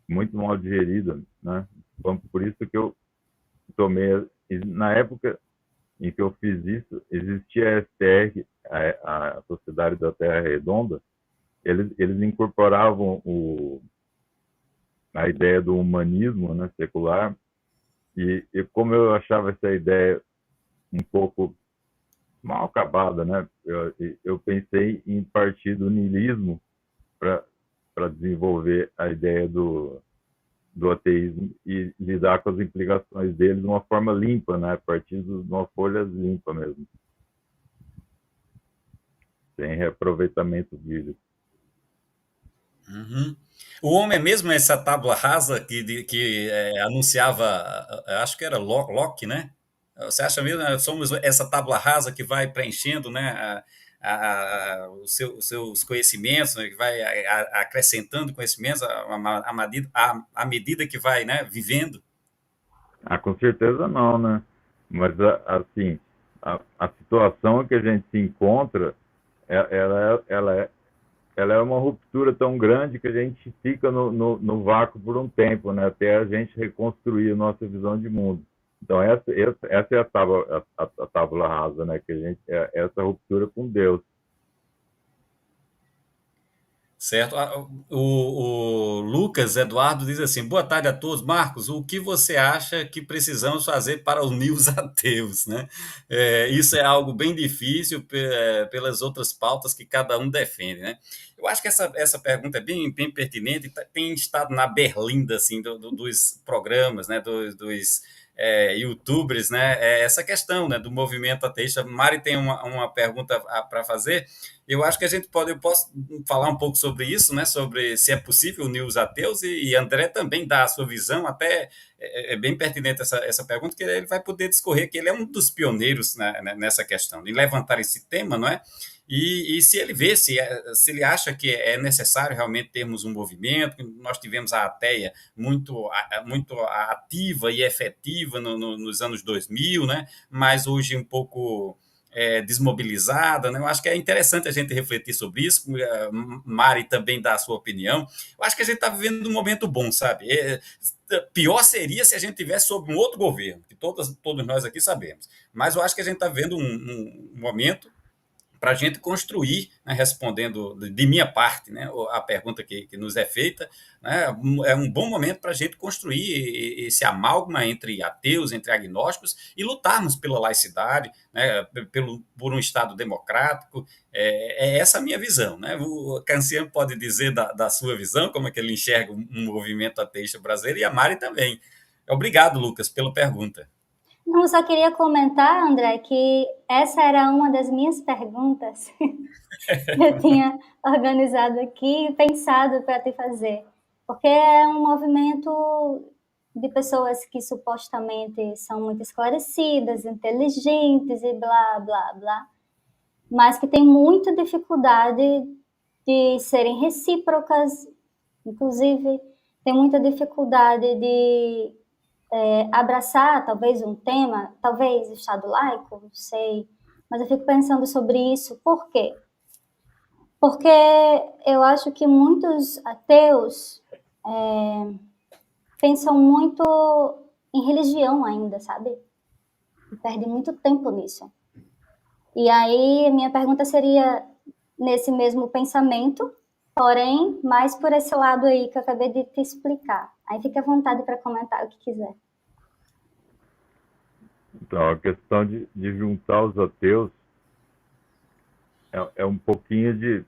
muito mal digerida, né? Então, por isso que eu tomei, na época em que eu fiz isso, existia a STR, a Sociedade da Terra Redonda, eles incorporavam a ideia do humanismo, né, secular, e como eu achava essa ideia um pouco mal acabada, né, eu pensei em partir do niilismo para desenvolver a ideia do ateísmo e lidar com as implicações dele de uma forma limpa, né, a partir de uma folha limpa mesmo, sem reaproveitamento bíblico.
Uhum. O homem é mesmo essa tábua rasa que anunciava, acho que era Locke, né? Você acha mesmo, somos essa tábua rasa que vai preenchendo, né, os seus conhecimentos, né, que vai acrescentando conhecimentos à medida que vai, né, vivendo?
Com certeza não, né? Mas, assim, a situação que a gente se encontra, ela é uma ruptura tão grande que a gente fica no vácuo por um tempo, né? Até a gente reconstruir a nossa visão de mundo. Então, essa é a tábula rasa, né? Que a gente, essa ruptura com Deus.
Certo. O Lucas Eduardo diz assim: boa tarde a todos. Marcos, o que você acha que precisamos fazer para unir os ateus, né? Isso é algo bem difícil pelas outras pautas que cada um defende, né? Eu acho que essa pergunta é bem pertinente e tem estado na berlinda assim, dos programas, né? Dos YouTubers, né? Essa questão, né, do movimento ateísta. Mari tem uma pergunta para fazer. Eu acho que eu posso falar um pouco sobre isso, né? Sobre se é possível unir os ateus, e André também dá a sua visão, até é bem pertinente essa pergunta, que ele vai poder discorrer que ele é um dos pioneiros, né, nessa questão, de levantar esse tema, não é? E se ele vê, se ele acha que é necessário realmente termos um movimento, nós tivemos a ATEA muito ativa e efetiva nos anos 2000, né? Mas hoje um pouco desmobilizada, né? Eu acho que é interessante a gente refletir sobre isso. Mari também dá a sua opinião. Eu acho que a gente está vivendo um momento bom, sabe? Pior seria se a gente tivesse sob um outro governo, que todos nós aqui sabemos. Mas eu acho que a gente está vivendo um momento para a gente construir, né, respondendo de minha parte, né, a pergunta que nos é feita, né, é um bom momento para a gente construir esse amálgama entre ateus, entre agnósticos, e lutarmos pela laicidade, né, por um Estado democrático. Essa a minha visão. Né? O Canciano pode dizer da sua visão, como é que ele enxerga um movimento ateísta brasileiro, e a Mari também. Obrigado, Lucas, pela pergunta.
Não, eu só queria comentar, André, que essa era uma das minhas perguntas que eu tinha organizado aqui e pensado para te fazer. Porque é um movimento de pessoas que supostamente são muito esclarecidas, inteligentes e blá, blá, blá, mas que têm muita dificuldade de serem recíprocas, inclusive tem muita dificuldade de abraçar talvez um tema, talvez Estado laico, não sei, mas eu fico pensando sobre isso. Por quê? Porque eu acho que muitos ateus pensam muito em religião ainda, sabe? E perdem muito tempo nisso. E aí, minha pergunta seria nesse mesmo pensamento, porém, mais por esse lado aí que eu acabei de te explicar. Aí fica à vontade para comentar o que quiser.
Então, a questão de juntar os ateus é um pouquinho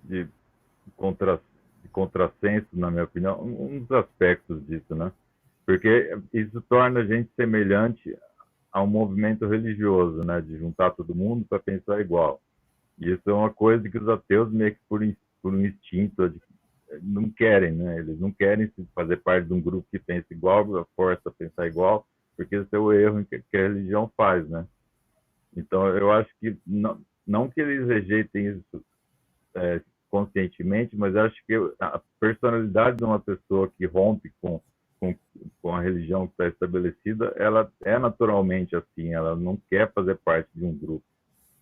de contrassenso, na minha opinião, um dos aspectos disso, né? Porque isso torna a gente semelhante a um movimento religioso, né? De juntar todo mundo para pensar igual. E isso é uma coisa que os ateus, meio que por um instinto, não querem, né? Eles não querem fazer parte de um grupo que pensa igual, força a pensar igual, porque esse é o erro que a religião faz, né? Então, eu acho que não que eles rejeitem isso conscientemente, mas acho que a personalidade de uma pessoa que rompe com, com a religião que está estabelecida, ela é naturalmente assim, ela não quer fazer parte de um grupo.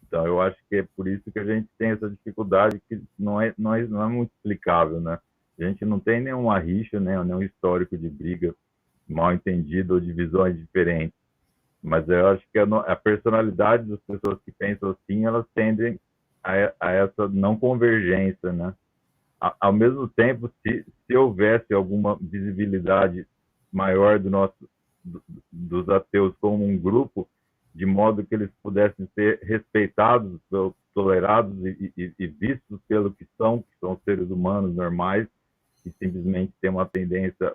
Então, eu acho que é por isso que a gente tem essa dificuldade que não é muito explicável, né? A gente não tem nenhuma rixa, né, nenhum histórico de briga mal entendido ou de visões diferentes. Mas eu acho que a personalidade das pessoas que pensam assim, elas tendem a essa não convergência, né? Ao mesmo tempo, se houvesse alguma visibilidade maior dos ateus como um grupo, de modo que eles pudessem ser respeitados, tolerados e vistos pelo que são seres humanos normais, que simplesmente têm uma tendência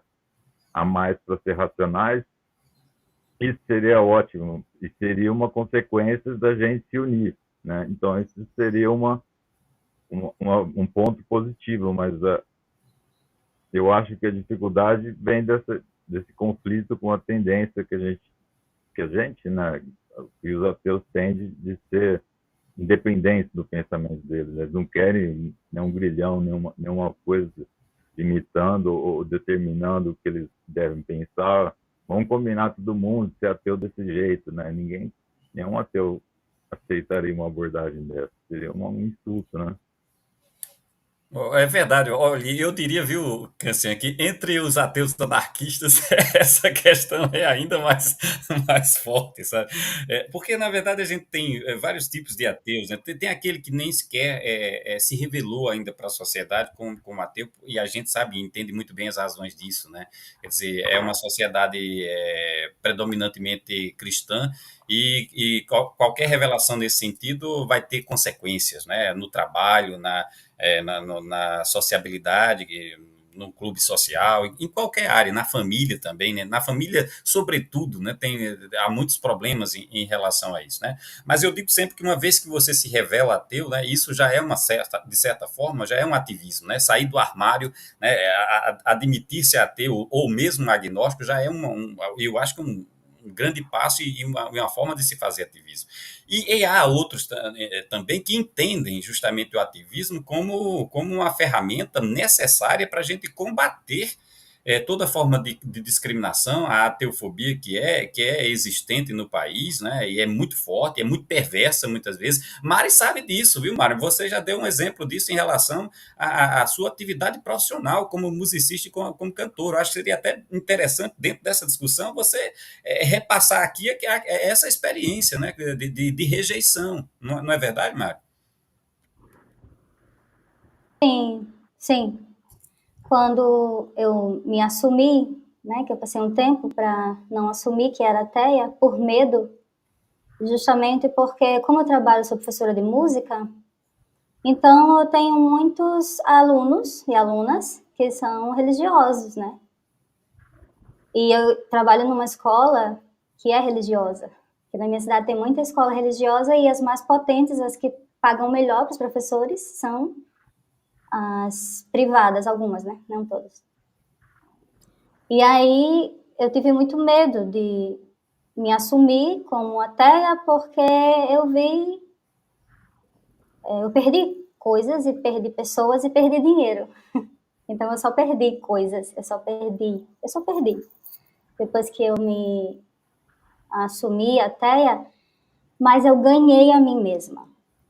a mais para ser racionais, isso seria ótimo e seria uma consequência da gente se unir, né? Então, isso seria um ponto positivo, mas eu acho que a dificuldade vem desse conflito com a tendência que a gente, né, que os ateus têm de ser independentes do pensamento deles. Eles não querem nenhum grilhão, nenhuma coisa imitando ou determinando o que eles devem pensar. Vamos combinar todo mundo ser ateu desse jeito, né? Nenhum ateu aceitaria uma abordagem dessa. Seria um insulto, né?
É verdade. Olha, eu diria, viu, Cancian, que entre os ateus anarquistas essa questão é ainda mais forte, sabe? Porque, na verdade, a gente tem vários tipos de ateus, né? Tem aquele que nem sequer se revelou ainda para a sociedade como ateu, e a gente sabe e entende muito bem as razões disso, né? Quer dizer, é uma sociedade predominantemente cristã, e qualquer revelação nesse sentido vai ter consequências, né? No trabalho, na sociabilidade, no clube social, em qualquer área, na família também, né? Na família, sobretudo, né? Há muitos problemas em relação a isso, né? Mas eu digo sempre que uma vez que você se revela ateu, né? Isso já é de certa forma, já é um ativismo, né? Sair do armário, né? Admitir-se ateu ou mesmo agnóstico já é eu acho que um grande passo e uma forma de se fazer ativismo. E há outros também que entendem justamente o ativismo como uma ferramenta necessária para a gente combater toda forma de discriminação, a ateofobia que é existente no país, né? E é muito forte, é muito perversa muitas vezes. Mari sabe disso, viu, Mari? Você já deu um exemplo disso em relação à sua atividade profissional como musicista e como cantor. Eu acho que seria até interessante, dentro dessa discussão, você repassar aqui essa experiência, né, de rejeição. Não é verdade, Mari?
Sim, sim. Quando eu me assumi, né, que eu passei um tempo para não assumir que era ateia, por medo, justamente porque, como eu trabalho, sou professora de música, então eu tenho muitos alunos e alunas que são religiosos, né? E eu trabalho numa escola que é religiosa. Que na minha cidade tem muita escola religiosa e as mais potentes, as que pagam melhor para os professores, são as privadas, algumas, né? Não todas. E aí eu tive muito medo de me assumir como ateia porque eu perdi coisas e perdi pessoas e perdi dinheiro. Então eu só perdi coisas, eu só perdi. Depois que eu me assumi ateia, mas eu ganhei a mim mesma.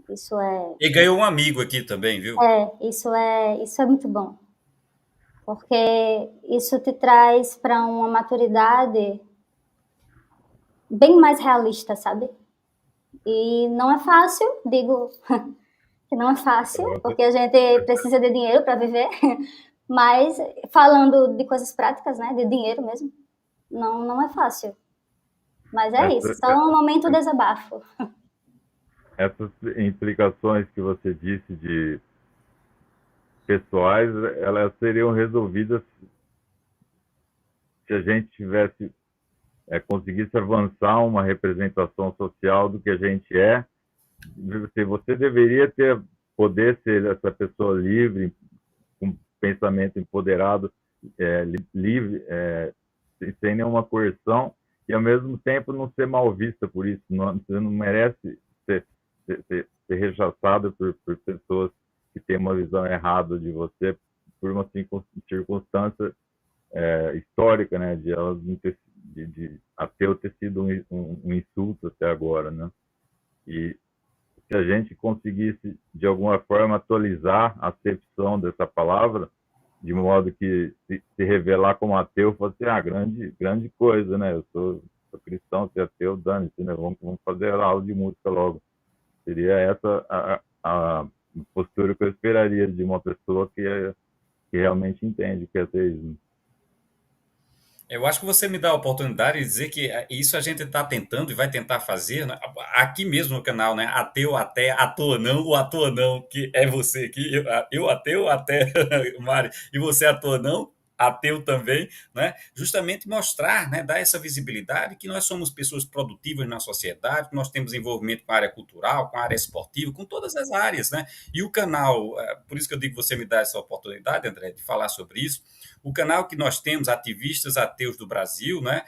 Isso é,
E ganhou um amigo aqui também, viu?
isso é muito bom. Porque isso te traz para uma maturidade bem mais realista, sabe? E não é fácil, digo que não é fácil, porque a gente precisa de dinheiro para viver, mas falando de coisas práticas, né, de dinheiro mesmo, não é fácil. Mas é isso, só um momento de desabafo.
Essas implicações que você disse de pessoais, elas seriam resolvidas se a gente tivesse conseguisse avançar uma representação social do que a gente é. Você deveria poder ser essa pessoa livre, com pensamento empoderado, livre, sem nenhuma coerção, e ao mesmo tempo não ser mal vista por isso. Você não merece ser rechaçado por pessoas que têm uma visão errada de você por uma circunstância histórica, né, de elas de ateu ter sido um insulto até agora, né? E se a gente conseguisse de alguma forma atualizar a acepção dessa palavra, de modo que se revelar como ateu fosse grande coisa, né? Eu sou cristão, ser ateu, dane-se, né? Vamos fazer aula de música logo. Seria essa a postura que eu esperaria de uma pessoa que realmente entende o que é ateísmo.
Eu acho que você me dá a oportunidade de dizer que isso a gente está tentando e vai tentar fazer, né? Aqui mesmo no canal, né? Ateu, até, à toa não, o à toa não, que é você aqui, eu ateu, até, Mari, e você à toa não, ateu também, né? Justamente mostrar, né? Dar essa visibilidade que nós somos pessoas produtivas na sociedade, que nós temos envolvimento com a área cultural, com a área esportiva, com todas as áreas, né? E o canal, por isso que eu digo que você me dá essa oportunidade, André, de falar sobre isso. O canal que nós temos, Ativistas Ateus do Brasil, né,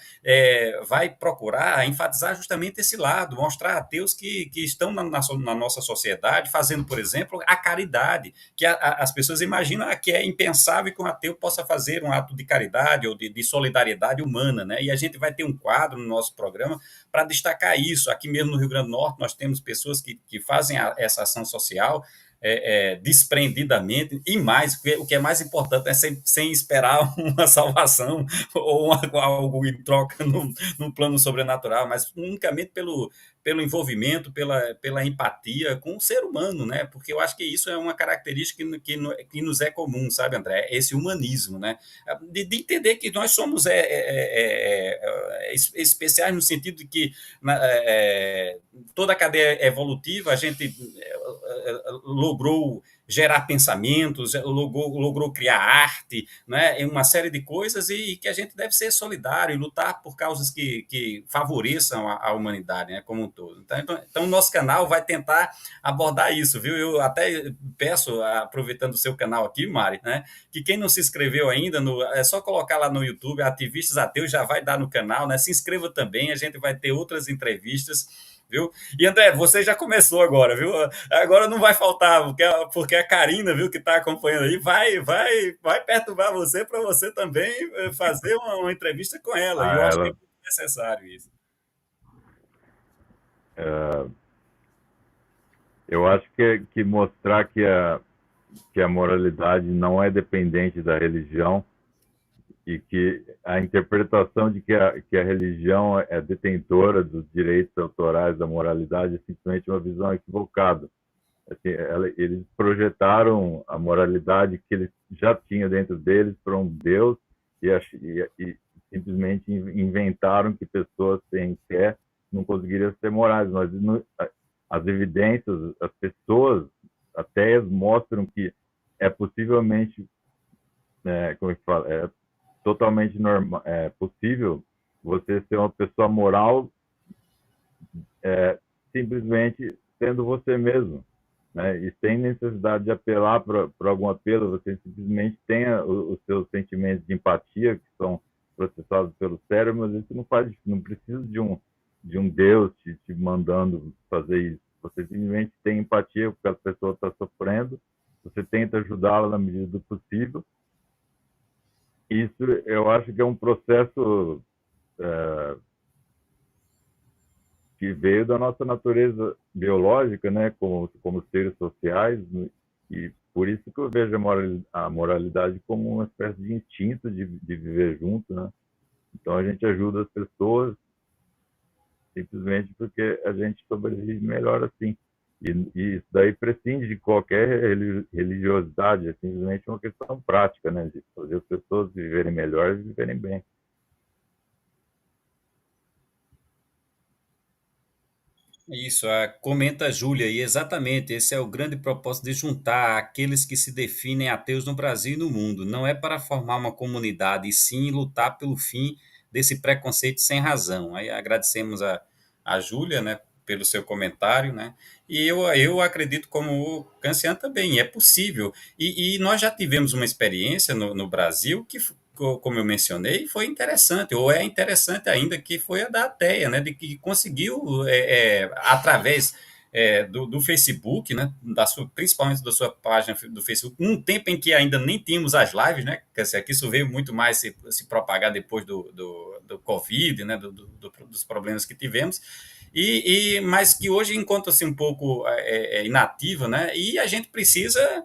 vai procurar enfatizar justamente esse lado, mostrar ateus que estão na nossa sociedade fazendo, por exemplo, a caridade, que as pessoas imaginam que é impensável que um ateu possa fazer um ato de caridade ou de solidariedade humana, né? E a gente vai ter um quadro no nosso programa para destacar isso. Aqui mesmo no Rio Grande do Norte, nós temos pessoas que fazem essa ação social desprendidamente, e mais, o que é mais importante é sem esperar uma salvação ou algo em troca no plano sobrenatural, mas unicamente pelo envolvimento, pela empatia com o ser humano, né? Porque eu acho que isso é uma característica que nos é comum, sabe, André? Esse humanismo, né? De entender que nós somos especiais no sentido de que toda a cadeia evolutiva a gente logrou gerar pensamentos, logrou criar arte, né, uma série de coisas, e que a gente deve ser solidário e lutar por causas que favoreçam a humanidade, né, como um todo. Então, o nosso canal vai tentar abordar isso, viu? Eu até peço, aproveitando o seu canal aqui, Mari, né, que quem não se inscreveu ainda, é só colocar lá no YouTube, Ativistas Ateus, já vai dar no canal, né? Se inscreva também, a gente vai ter outras entrevistas, viu? E André, você já começou agora, viu? Agora não vai faltar, porque a Karina, viu, que está acompanhando aí, vai perturbar você para você também fazer uma entrevista com ela. E eu acho que é muito necessário isso.
Eu acho que mostrar que a moralidade não é dependente da religião e que a interpretação de que a religião é detentora dos direitos autorais da moralidade é simplesmente uma visão equivocada. Assim, eles projetaram a moralidade que eles já tinham dentro deles para um Deus e simplesmente inventaram que pessoas sem fé não conseguiriam ser morais. Mas as evidências, as pessoas ateias mostram que é possivelmente, como é que fala, totalmente normal, possível você ser uma pessoa moral simplesmente sendo você mesmo, né? E sem necessidade de apelar para algum apelo, você simplesmente tenha os seus sentimentos de empatia que são processados pelo cérebro, mas isso não precisa de um Deus te mandando fazer isso. Você simplesmente tem empatia porque a pessoa está sofrendo, você tenta ajudá-la na medida do possível. Isso eu acho que é um processo que veio da nossa natureza biológica, né, como seres sociais, e por isso que eu vejo a moralidade como uma espécie de instinto de viver junto, né? Então a gente ajuda as pessoas simplesmente porque a gente sobrevive melhor assim. E isso daí prescinde de qualquer religiosidade, é simplesmente uma questão prática, né, de fazer as pessoas viverem melhor e viverem bem.
Isso, comenta a Júlia, e exatamente esse é o grande propósito de juntar aqueles que se definem ateus no Brasil e no mundo. Não é para formar uma comunidade, e sim lutar pelo fim desse preconceito sem razão. Aí agradecemos a Júlia, né, pelo seu comentário, né? E eu acredito, como o Cancian também, é possível. E nós já tivemos uma experiência no Brasil que, como eu mencionei, foi interessante, ou é interessante ainda, que foi a da Ateia, né? De que conseguiu, através do Facebook, né, principalmente da sua página do Facebook, um tempo em que ainda nem tínhamos as lives, né, quer dizer, que isso veio muito mais se propagar depois do Covid, né, dos problemas que tivemos, mas que hoje encontra-se um pouco inativa, né, e a gente precisa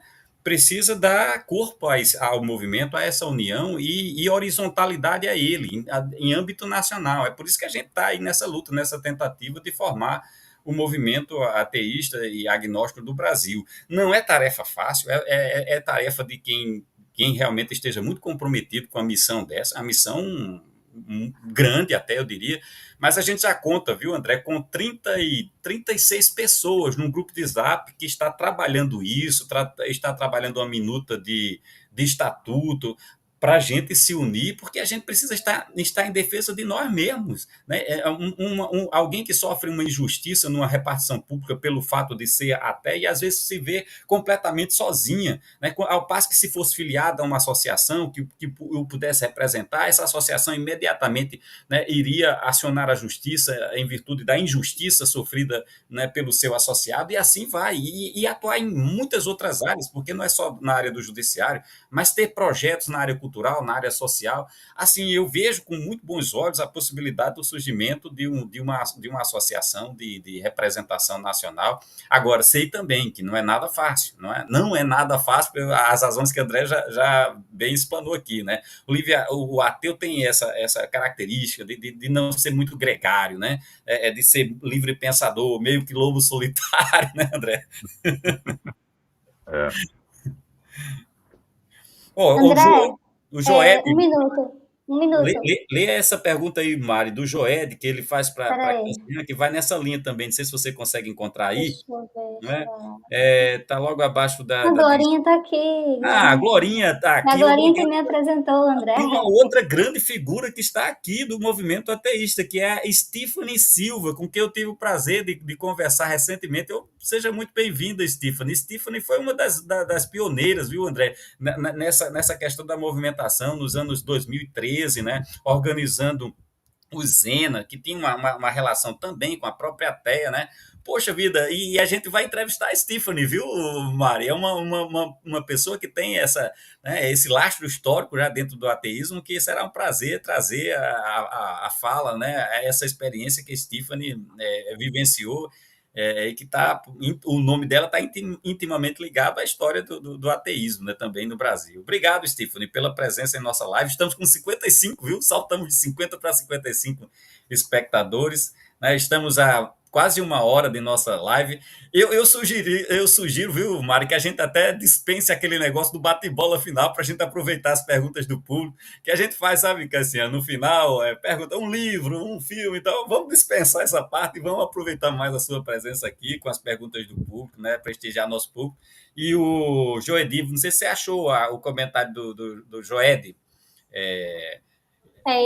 dar corpo ao movimento, a essa união e horizontalidade a ele, em âmbito nacional. É por isso que a gente está aí nessa luta, nessa tentativa de formar o movimento ateísta e agnóstico do Brasil. Não é tarefa fácil, é tarefa de quem realmente esteja muito comprometido com a missão dessa, a missão grande até, eu diria, mas a gente já conta, viu, André, com 36 pessoas num grupo de Zap que está trabalhando isso, está trabalhando uma minuta de estatuto, para a gente se unir, porque a gente precisa estar em defesa de nós mesmos. Né? Alguém que sofre uma injustiça numa repartição pública pelo fato de ser até, e às vezes se vê completamente sozinha. Né? Ao passo que, se fosse filiada a uma associação que o pudesse representar, essa associação imediatamente, né, iria acionar a justiça em virtude da injustiça sofrida, né, pelo seu associado, e assim vai. E atuar em muitas outras áreas, porque não é só na área do judiciário, mas ter projetos na área cultural, na área social. Assim, eu vejo com muito bons olhos a possibilidade do surgimento de uma associação de representação nacional. Agora, sei também que não é nada fácil, não é nada fácil, as razões que o André já bem explanou aqui, né? Olivia, o ateu tem essa característica de não ser muito gregário, né? De ser livre pensador, meio que lobo solitário, né, André?
É.
André,
O Joed,
um minuto. Um minuto.
lê essa pergunta aí, Mari, do Joed, que ele faz para a
Peraí.
Cristina, que vai nessa linha também. Não sei se você consegue encontrar aí.
Deixa eu ver.
Não é? Tá logo abaixo
A Glorinha tá aqui.
a Glorinha está
A
aqui.
Glorinha que me apresentou, André.
E uma outra grande figura que está aqui do movimento ateísta, que é a Stephanie Silva, com quem eu tive o prazer de conversar recentemente. Seja muito bem-vinda, Stephanie. Stephanie foi uma das pioneiras, viu, André, nessa questão da movimentação nos anos 2013, né, organizando o Zena, que tinha uma relação também com a própria Ateia, né? Poxa vida, e a gente vai entrevistar a Stephanie, viu, Mari? É uma pessoa que tem né, esse lastro histórico já dentro do ateísmo, que será um prazer trazer a fala, né, essa experiência que a Stephanie vivenciou, e que o nome dela está intimamente ligado à história do ateísmo, né, também no Brasil. Obrigado, Stephanie, pela presença em nossa live. Estamos com 55, viu? Saltamos de 50 para 55 espectadores, né? Estamos a quase uma hora de nossa live. Eu sugiro, viu, Mari, que a gente até dispense aquele negócio do bate-bola final para a gente aproveitar as perguntas do público, que a gente faz, sabe, Cassiano, no final, pergunta um livro, um filme, então vamos dispensar essa parte e vamos aproveitar mais a sua presença aqui com as perguntas do público, né, prestigiar nosso público. E o Joedi, não sei se você achou o comentário do Joedi.
É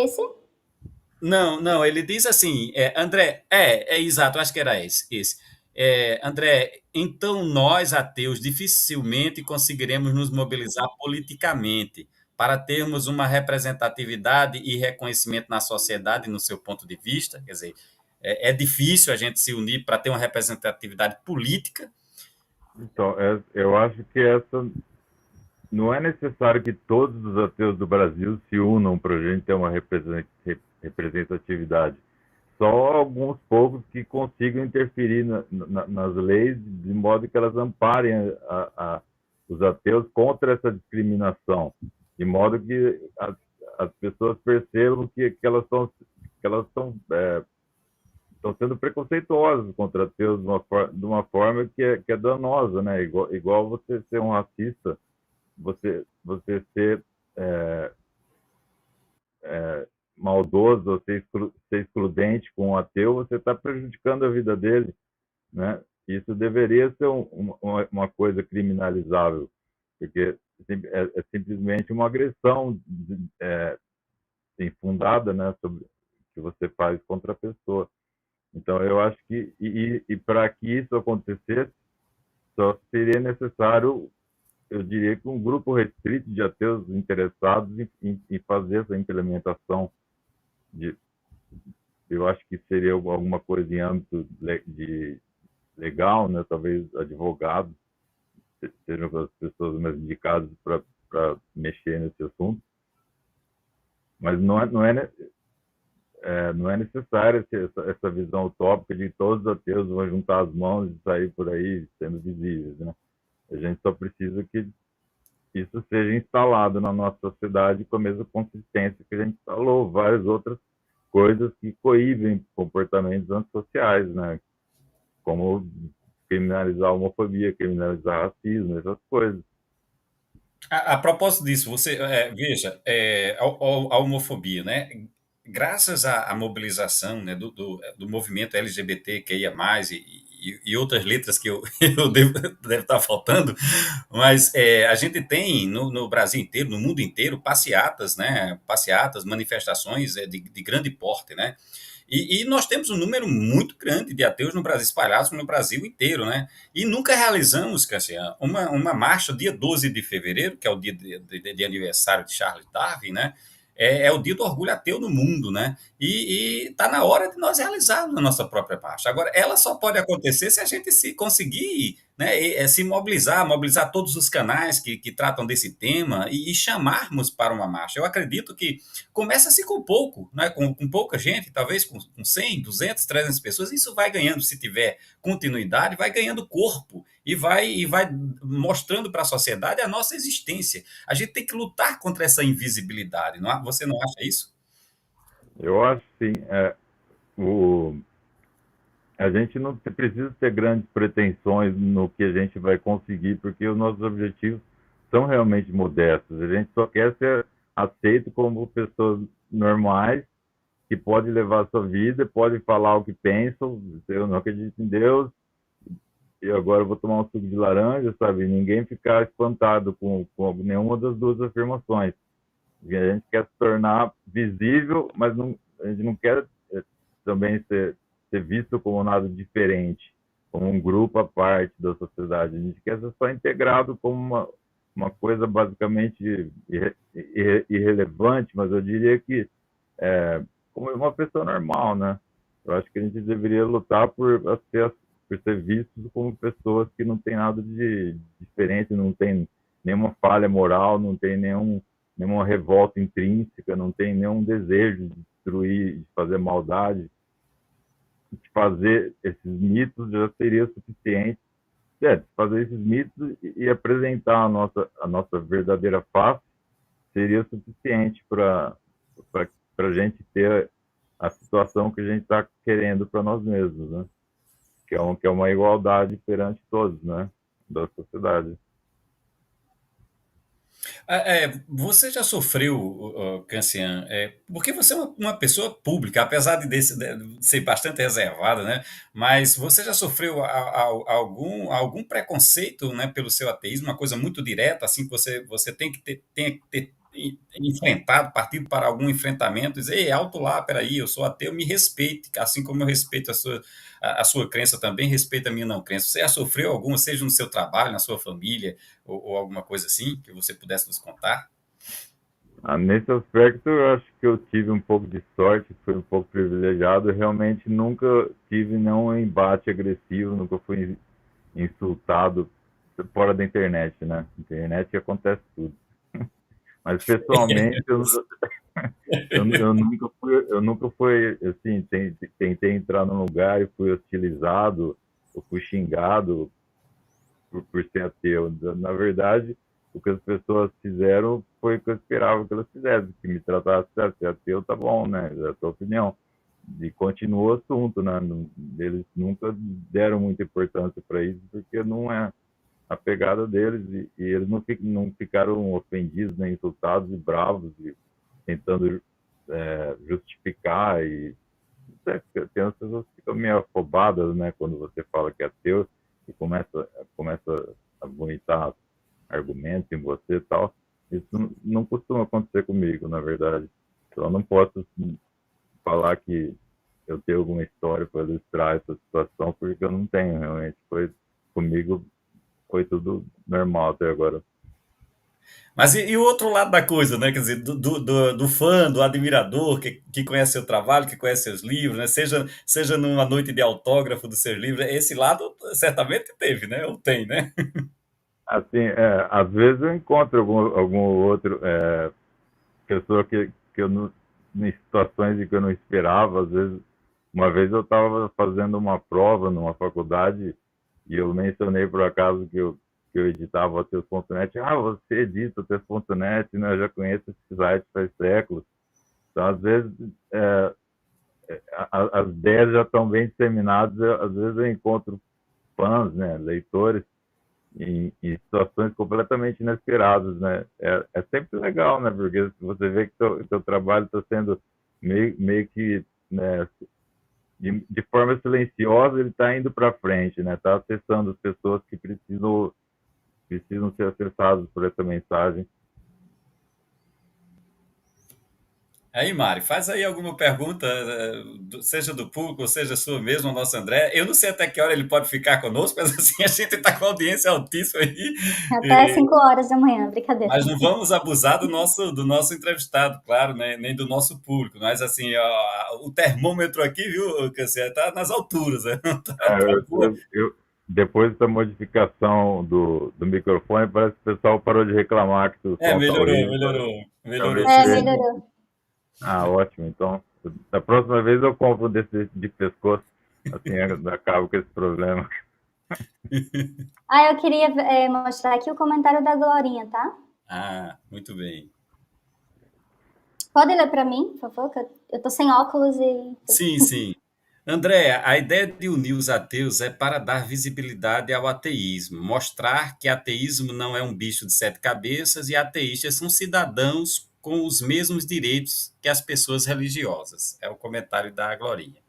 esse?
Não, ele diz assim, André, exato, acho que era esse. André, então nós, ateus, dificilmente conseguiremos nos mobilizar politicamente para termos uma representatividade e reconhecimento na sociedade, no seu ponto de vista. Quer dizer, é difícil a gente se unir para ter uma representatividade política.
Então, eu acho que não é necessário que todos os ateus do Brasil se unam para a gente ter uma representatividade. Só alguns poucos que consigam interferir nas leis de modo que elas amparem os ateus contra essa discriminação, de modo que as pessoas percebam que elas estão sendo preconceituosas contra ateus de uma forma que é danosa, né? Igual você ser um racista, você ser maldoso, ou ser excludente com um ateu, você está prejudicando a vida dele, né? Isso deveria ser uma coisa criminalizável, porque é simplesmente uma agressão infundada, né, que você faz contra a pessoa. Então, eu acho que, para que isso acontecesse, só seria necessário, eu diria que um grupo restrito de ateus interessados em fazer essa implementação de, eu acho que seria alguma coisa em âmbito de legal, né? Talvez advogados sejam as pessoas mais indicadas para mexer nesse assunto, mas não é necessário essa visão utópica de que todos os ateus vão juntar as mãos e sair por aí sendo visíveis, né? A gente só precisa que isso seja instalado na nossa sociedade com a mesma consistência que a gente instalou várias outras coisas que coíbem comportamentos antissociais, né? Como criminalizar a homofobia, criminalizar racismo, essas coisas.
A propósito disso, você veja, a homofobia, né? Graças à mobilização, né, do movimento LGBTQIA+, e outras letras que eu deve estar faltando, mas a gente tem no Brasil inteiro, no mundo inteiro, passeatas, né? Passeatas, manifestações de grande porte, né? E nós temos um número muito grande de ateus no Brasil, espalhados no Brasil inteiro, né? E nunca realizamos, Cassiano, uma marcha dia 12 de fevereiro, que é o dia de aniversário de Charles Darwin, né? É o dia do orgulho ateu no mundo, né? E está na hora de nós realizarmos a nossa própria marcha. Agora, ela só pode acontecer se a gente se conseguir, né, se mobilizar todos os canais que tratam desse tema e chamarmos para uma marcha. Eu acredito que começa-se com pouco, né, com pouca gente, talvez com 100, 200, 300 pessoas, isso vai ganhando, se tiver continuidade, vai ganhando corpo e vai mostrando para a sociedade a nossa existência. A gente tem que lutar contra essa invisibilidade, não, você não acha isso?
Eu acho sim. O, a gente não precisa ter grandes pretensões no que a gente vai conseguir, porque os nossos objetivos são realmente modestos. A gente só quer ser aceito como pessoas normais, que pode levar a sua vida, pode falar o que pensam. Eu não acredito em Deus, e agora eu vou tomar um suco de laranja, sabe? Ninguém ficar espantado com nenhuma das duas afirmações. A gente quer se tornar visível, mas a gente não quer também ser visto como nada diferente, como um grupo à parte da sociedade. A gente quer ser só integrado como uma coisa basicamente irrelevante, mas eu diria que como uma pessoa normal, né? Eu acho que a gente deveria lutar por ser vistos como pessoas que não tem nada de diferente, não tem nenhuma falha moral, não tem nenhuma revolta intrínseca, não tem nenhum desejo de destruir, de fazer maldade, de fazer esses mitos já seria suficiente. Fazer esses mitos e apresentar a nossa verdadeira face seria suficiente para a gente ter a situação que a gente está querendo para nós mesmos, né? Que é uma igualdade perante todos, né? Da sociedade.
Você já sofreu, Cancian, porque você é uma pessoa pública, apesar de ser bastante reservada, né? Mas você já sofreu algum preconceito, né, pelo seu ateísmo, uma coisa muito direta, assim, que você tem que ter enfrentado, partido para algum enfrentamento, dizer, ei, alto lá, peraí, eu sou ateu, me respeite, assim como eu respeito a sua crença também, respeita a minha não crença. Você já sofreu alguma, seja no seu trabalho, na sua família, ou alguma coisa assim que você pudesse nos contar?
Nesse aspecto, eu acho que eu tive um pouco de sorte, fui um pouco privilegiado. Eu realmente nunca tive nenhum embate agressivo, nunca fui insultado fora da internet, né? Na internet acontece tudo. Mas pessoalmente, eu nunca fui assim, tentei entrar num lugar e fui hostilizado, ou fui xingado por ser ateu. Na verdade, o que as pessoas fizeram foi o que eu esperava que elas fizessem, que me tratassem, ser ateu, tá bom, né? É a tua opinião. E continua o assunto, né? Eles nunca deram muita importância para isso, porque não é a pegada deles, e eles não ficaram ofendidos, nem insultados e bravos, e tentando justificar. E tem as pessoas que ficam meio afobadas, né, quando você fala que é ateu, e começa a vomitar argumentos em você e tal. Isso não costuma acontecer comigo, na verdade. Então, eu não posso falar que eu ter alguma história para ilustrar essa situação, porque eu não tenho, realmente. Comigo, foi tudo normal até agora.
Mas e o outro lado da coisa, né? Quer dizer, do fã, do admirador que conhece seu trabalho, que conhece seus livros, né? Seja numa noite de autógrafo dos seus livros, esse lado certamente teve, né? Ou tem, né?
Assim, às vezes eu encontro algum outro pessoa que eu não, em situações em que eu não esperava. Às vezes, uma vez eu estava fazendo uma prova numa faculdade e eu mencionei por acaso que eu editava o Teus.net. Ah, você edita o Teus.net, né? Eu já conheço esse site faz séculos. Então, às vezes, as ideias já estão bem disseminadas. Às vezes eu encontro fãs, né, leitores, em situações completamente inesperadas, né? É sempre legal, né? Porque você vê que teu trabalho está sendo meio que, né, de forma silenciosa, ele está indo para frente, né? Está acessando as pessoas que precisam ser acessadas por essa mensagem.
Aí, Mari, faz aí alguma pergunta, seja do público, ou seja sua mesmo, ao nosso André. Eu não sei até que hora ele pode ficar conosco, mas assim, a gente está com audiência altíssima aí.
Até 5 horas da manhã, brincadeira.
Mas não vamos abusar do nosso entrevistado, claro, né? Nem do nosso público. Mas, assim, o termômetro aqui, viu, Cassiano, está nas alturas. Né? Tá
É,
boa.
depois dessa modificação do microfone, parece que o pessoal parou de reclamar que o som está
Melhorou,
horrível.
melhorou. Melhorou,
Talvez
É,
sim.
seja.
melhorou.
Ah, ótimo. Então, da próxima vez eu compro desse de pescoço. Assim, eu acabo com esse problema.
Ah, eu queria mostrar aqui o comentário da Glorinha, tá?
Ah, muito bem.
Pode ler para mim, por favor? Que eu tô sem óculos e.
Sim, sim. André, a ideia de unir os ateus é para dar visibilidade ao ateísmo, mostrar que ateísmo não é um bicho de sete cabeças e ateístas são cidadãos com os mesmos direitos que as pessoas religiosas. É o comentário da Glorinha.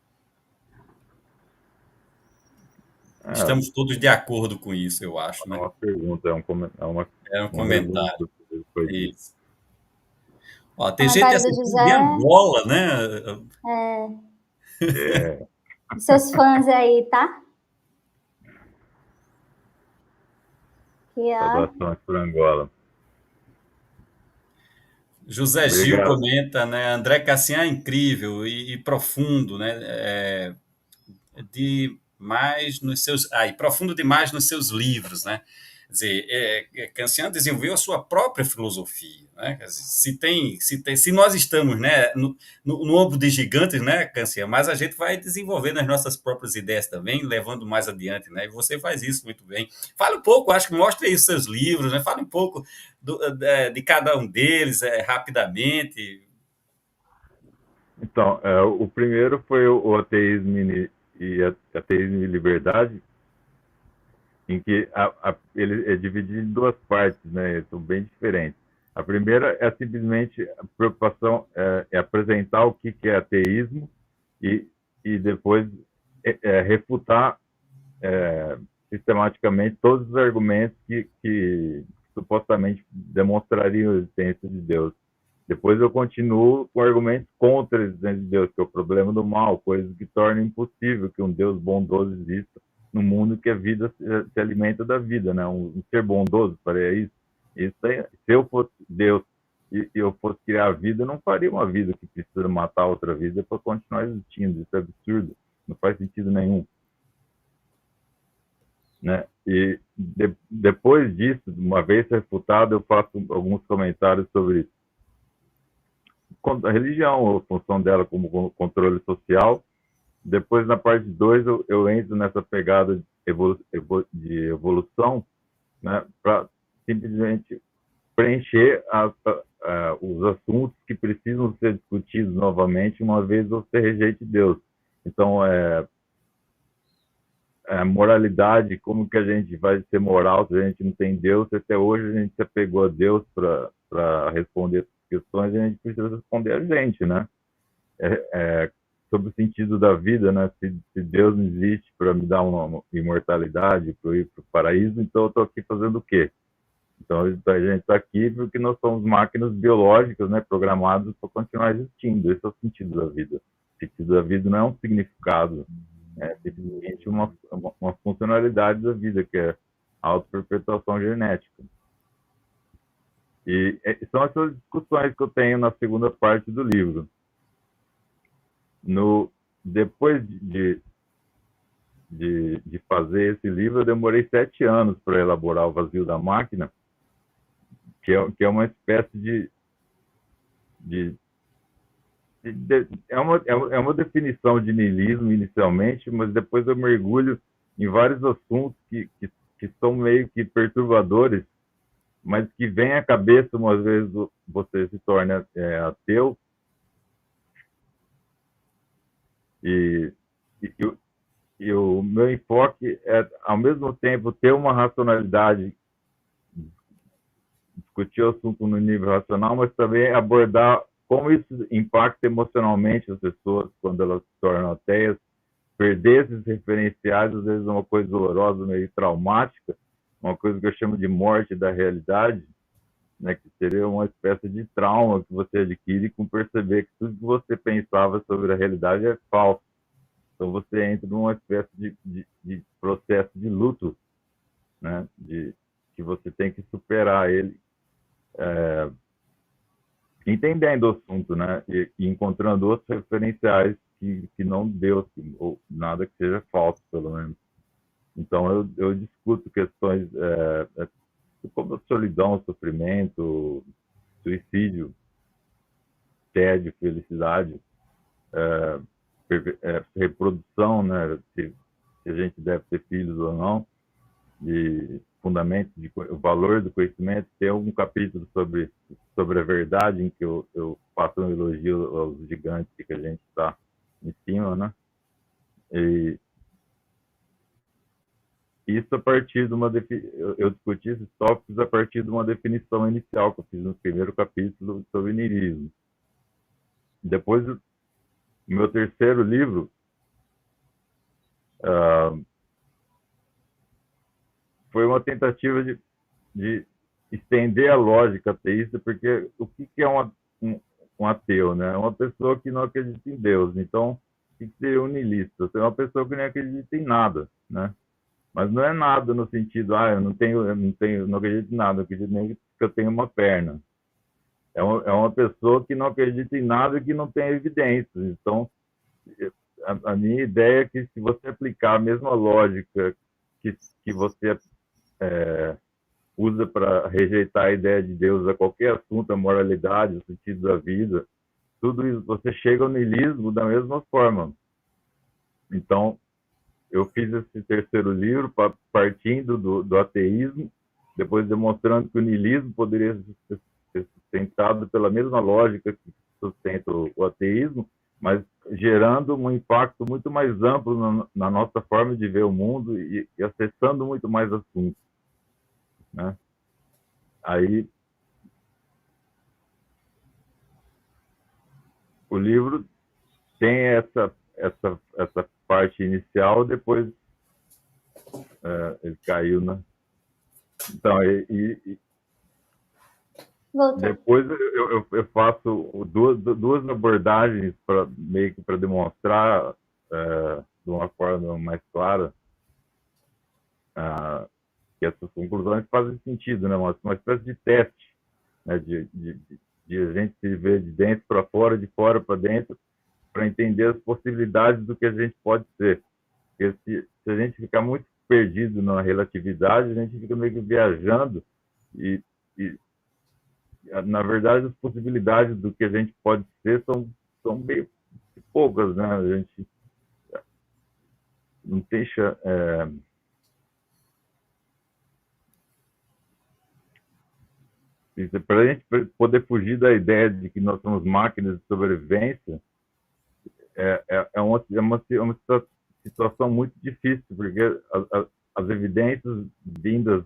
É,
Estamos todos de acordo com isso, eu
não
acho,
é
né?
uma pergunta,
É um
um resumo
comentário.
do que foi dito.
Isso. Ó, tem gente
Comentário do
assistindo de
José.
Angola, né?
É,
Seus fãs aí, tá? Que ó.
saudações por Angola.
José Gil
Obrigado.
comenta, né? André Cassian é incrível e profundo, né? E profundo demais nos seus livros, né? Quer dizer, Cassian desenvolveu a sua própria filosofia, né? Quer dizer, se nós estamos, né, no ombro de gigantes, né, Cassian, mas a gente vai desenvolvendo as nossas próprias ideias também, levando mais adiante, né? E você faz isso muito bem. Fale um pouco, acho que mostre aí os seus livros, né? Fale um pouco de cada um deles, rapidamente.
Então, o primeiro foi o ateísmo ateísmo e liberdade, em que ele é dividido em duas partes, né? São bem diferentes. A primeira é simplesmente a preocupação é apresentar o que é ateísmo e, e depois refutar é, sistematicamente todos os argumentos que supostamente demonstrariam a existência de Deus. Depois eu continuo com argumentos contra a existência de Deus, que é o problema do mal, coisas que tornam impossível que um Deus bondoso exista no mundo que a vida se alimenta da vida, né? Um ser bondoso faria isso. Se eu fosse Deus e eu fosse criar a vida, eu não faria uma vida que precisa matar outra vida para continuar existindo. Isso é absurdo, não faz sentido nenhum, né? E depois disso, uma vez refutado, eu faço alguns comentários sobre a religião, a função dela como controle social. Depois, na parte 2, eu entro nessa pegada de evolução, né, para simplesmente preencher os assuntos que precisam ser discutidos novamente, uma vez você rejeite Deus. Então, moralidade, como que a gente vai ser moral se a gente não tem Deus? Até hoje a gente se apegou a Deus para responder essas questões, e a gente precisa responder a gente, né? Sobre o sentido da vida, né? Se Deus não existe para me dar uma imortalidade, para ir para o paraíso, então eu estou aqui fazendo o quê? Então a gente está aqui porque nós somos máquinas biológicas, né? Programadas para continuar existindo. Esse é o sentido da vida. sentido da vida não é um significado, é simplesmente uma funcionalidade da vida, que é a autoperpetuação genética. E são essas discussões que eu tenho na segunda parte do livro. Depois de fazer esse livro, eu demorei 7 anos para elaborar O Vazio da Máquina, que é uma espécie é uma definição de niilismo inicialmente, mas depois eu mergulho em vários assuntos que são meio que perturbadores, mas que vem à cabeça uma vez você se torna ateu, e o meu enfoque é, ao mesmo tempo, ter uma racionalidade, discutir o assunto no nível racional, mas também abordar como isso impacta emocionalmente as pessoas quando elas se tornam ateias. Perder esses referenciais, às vezes, é uma coisa dolorosa, meio traumática, uma coisa que eu chamo de morte da realidade, né, que seria uma espécie de trauma que você adquire com perceber que tudo que você pensava sobre a realidade é falso. Então você entra numa espécie de processo de luto, né, que você tem que superar ele, entendendo o assunto, né, e encontrando outros referenciais que não Deus, ou nada que seja falso, pelo menos. Então eu discuto questões como solidão, sofrimento, suicídio, tédio, felicidade, reprodução, né, se a gente deve ter filhos ou não, de fundamentos, o valor do conhecimento. Tem algum capítulo sobre a verdade, em que eu faço um elogio aos gigantes que a gente está em cima, né? E isso a partir de eu discuti esses tópicos a partir de uma definição inicial que eu fiz no primeiro capítulo sobre niilismo. Depois, o meu terceiro livro foi uma tentativa de estender a lógica ateísta, porque o que é um ateu, né? É uma pessoa que não acredita em Deus. Então, o que seria um niilista? É uma pessoa que não acredita em nada, né? Mas não é nada no sentido, eu não acredito em nada, eu acredito nem que eu tenho uma perna. É uma pessoa que não acredita em nada e que não tem evidências. Então, a minha ideia é que, se você aplicar a mesma lógica que você usa para rejeitar a ideia de Deus a qualquer assunto, a moralidade, o sentido da vida, tudo isso, você chega ao niilismo da mesma forma. Então, eu fiz esse terceiro livro partindo do ateísmo, depois demonstrando que o niilismo poderia ser sustentado pela mesma lógica que sustenta o ateísmo, mas gerando um impacto muito mais amplo na nossa forma de ver o mundo e acessando muito mais assuntos, né? Aí, o livro tem essa parte inicial, depois ele caiu, né? Então, depois eu faço duas abordagens meio que para demonstrar de uma forma mais clara que essas conclusões fazem sentido, né? Uma espécie de teste, né? De a gente se ver de dentro para fora, de fora para dentro, para entender as possibilidades do que a gente pode ser. Porque se a gente ficar muito perdido na relatividade, a gente fica meio que viajando e na verdade, as possibilidades do que a gente pode ser são meio poucas, né? A gente não deixa... Para a gente poder fugir da ideia de que nós somos máquinas de sobrevivência, é uma situação muito difícil, porque as evidências vindas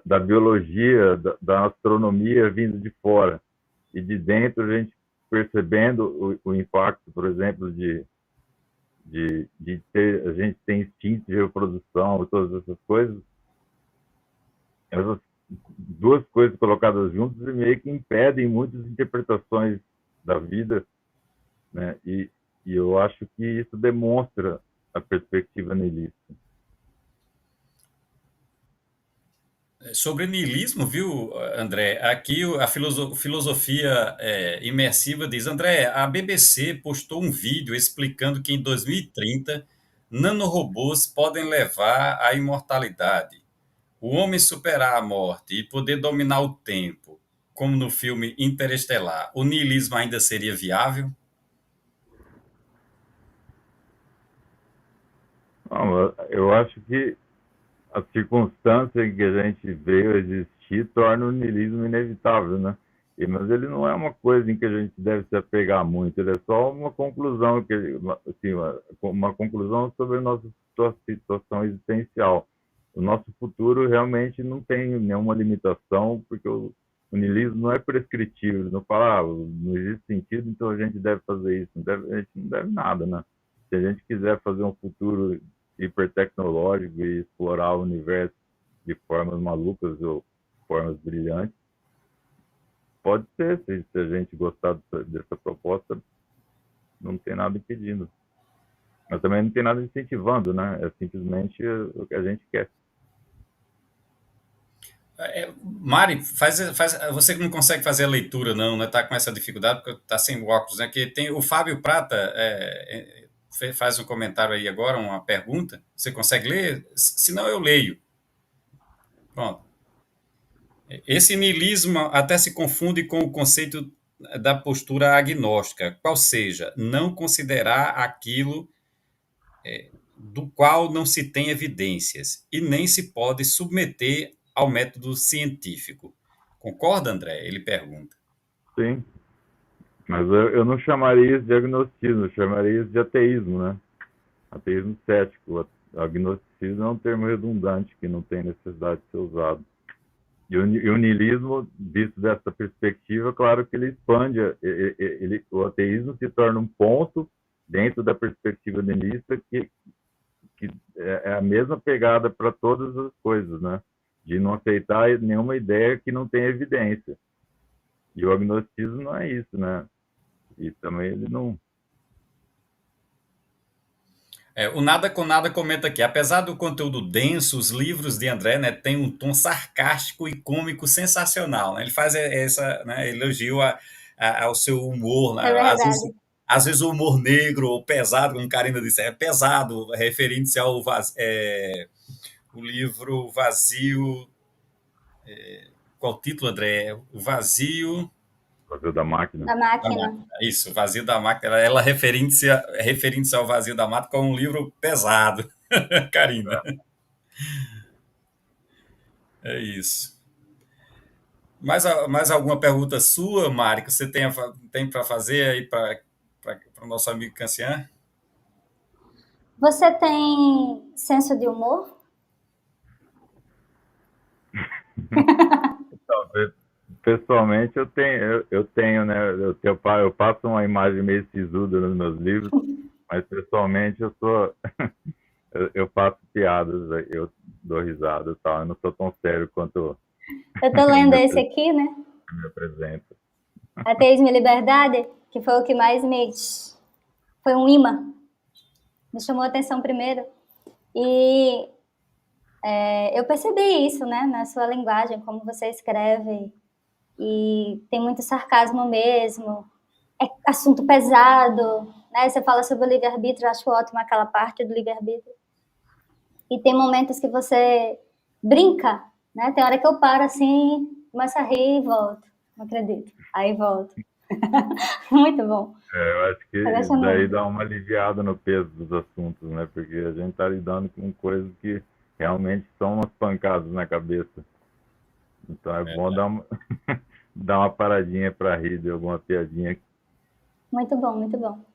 da biologia, da astronomia vindo de fora, e de dentro a gente percebendo o impacto, por exemplo, a gente tem instinto de reprodução e todas essas coisas duas coisas colocadas juntas meio que impedem muitas interpretações da vida né? E eu acho que isso demonstra a perspectiva niilista.
Sobre niilismo, viu, André? Aqui a filosofia imersiva diz: André, a BBC postou um vídeo explicando que em 2030 nanorobôs podem levar à imortalidade. O homem superar a morte e poder dominar o tempo, como no filme Interestelar, o niilismo ainda seria viável?
Não, eu acho que a circunstância em que a gente veio a existir torna o niilismo inevitável, né? Mas ele não é uma coisa em que a gente deve se apegar muito, ele é só uma conclusão, assim, uma conclusão sobre a nossa situação existencial. O nosso futuro realmente não tem nenhuma limitação, porque o niilismo não é prescritível, não fala, não existe sentido, então a gente deve fazer isso, a gente não deve nada, né? Se a gente quiser fazer um futuro hipertecnológico e explorar o universo de formas malucas ou formas brilhantes, pode ser, se a gente gostar dessa proposta, não tem nada impedindo. Mas também não tem nada incentivando, né? É simplesmente o que a gente quer.
Mari, você que não consegue fazer a leitura, não, né? Tá com essa dificuldade porque tá sem óculos, né? Que tem o Fábio Prata faz um comentário aí agora, uma pergunta. Você consegue ler? Se não, eu leio. Pronto. Esse niilismo até se confunde com o conceito da postura agnóstica, qual seja, não considerar aquilo do qual não se tem evidências e nem se pode submeter ao método científico. Concorda, André? Ele pergunta.
Sim, mas eu não chamaria isso de agnosticismo, eu chamaria isso de ateísmo, né? Ateísmo cético. Agnosticismo é um termo redundante que não tem necessidade de ser usado. E o niilismo, visto dessa perspectiva, claro que ele expande, o ateísmo se torna um ponto dentro da perspectiva niilista que é a mesma pegada para todas as coisas, né? De não aceitar nenhuma ideia que não tem evidência. E o agnosticismo não é isso, né? E também ele não.
O Nada com Nada comenta aqui, apesar do conteúdo denso, os livros de André, né, têm um tom sarcástico e cômico sensacional, né? Ele faz essa, né, elogio ao seu humor, né?
É verdade.
Às vezes o humor negro ou pesado, como Karina disse, é pesado, referindo-se ao o livro Vazio. Qual o título, André? O Vazio.
Fazer da máquina.
Da máquina.
Isso, Vazio da Máquina. Ela referindo-se ao Vazio da Máquina como um livro pesado. Karina. É isso. Mais alguma pergunta sua, Mari, que você tem para fazer aí para o nosso amigo Cancian?
Você tem senso de humor?
Então, pessoalmente eu tenho, né? Eu passo uma imagem meio sisuda nos meus livros, mas pessoalmente eu sou eu faço piadas, eu dou risada e tal. Eu não sou tão sério quanto
Eu tô lendo esse aqui, né?
me apresento.
Ateísmo e Liberdade, que foi o que mais foi um imã. Me chamou a atenção primeiro. E eu percebi isso, né? Na sua linguagem, como você escreve. E tem muito sarcasmo mesmo. É assunto pesado, né? Você fala sobre o livre-arbítrio, eu acho ótimo aquela parte do livre-arbítrio. E tem momentos que você brinca, né? Tem hora que eu paro assim, começo a rir e volto. Não acredito. Aí volto. Muito bom.
Eu acho que
Parece
daí
muito.
dá uma aliviada no peso dos assuntos, né? Porque a gente tá lidando com coisas que realmente são umas pancadas na cabeça. Então é bom dar uma paradinha para rir de alguma piadinha.
Muito bom, muito bom.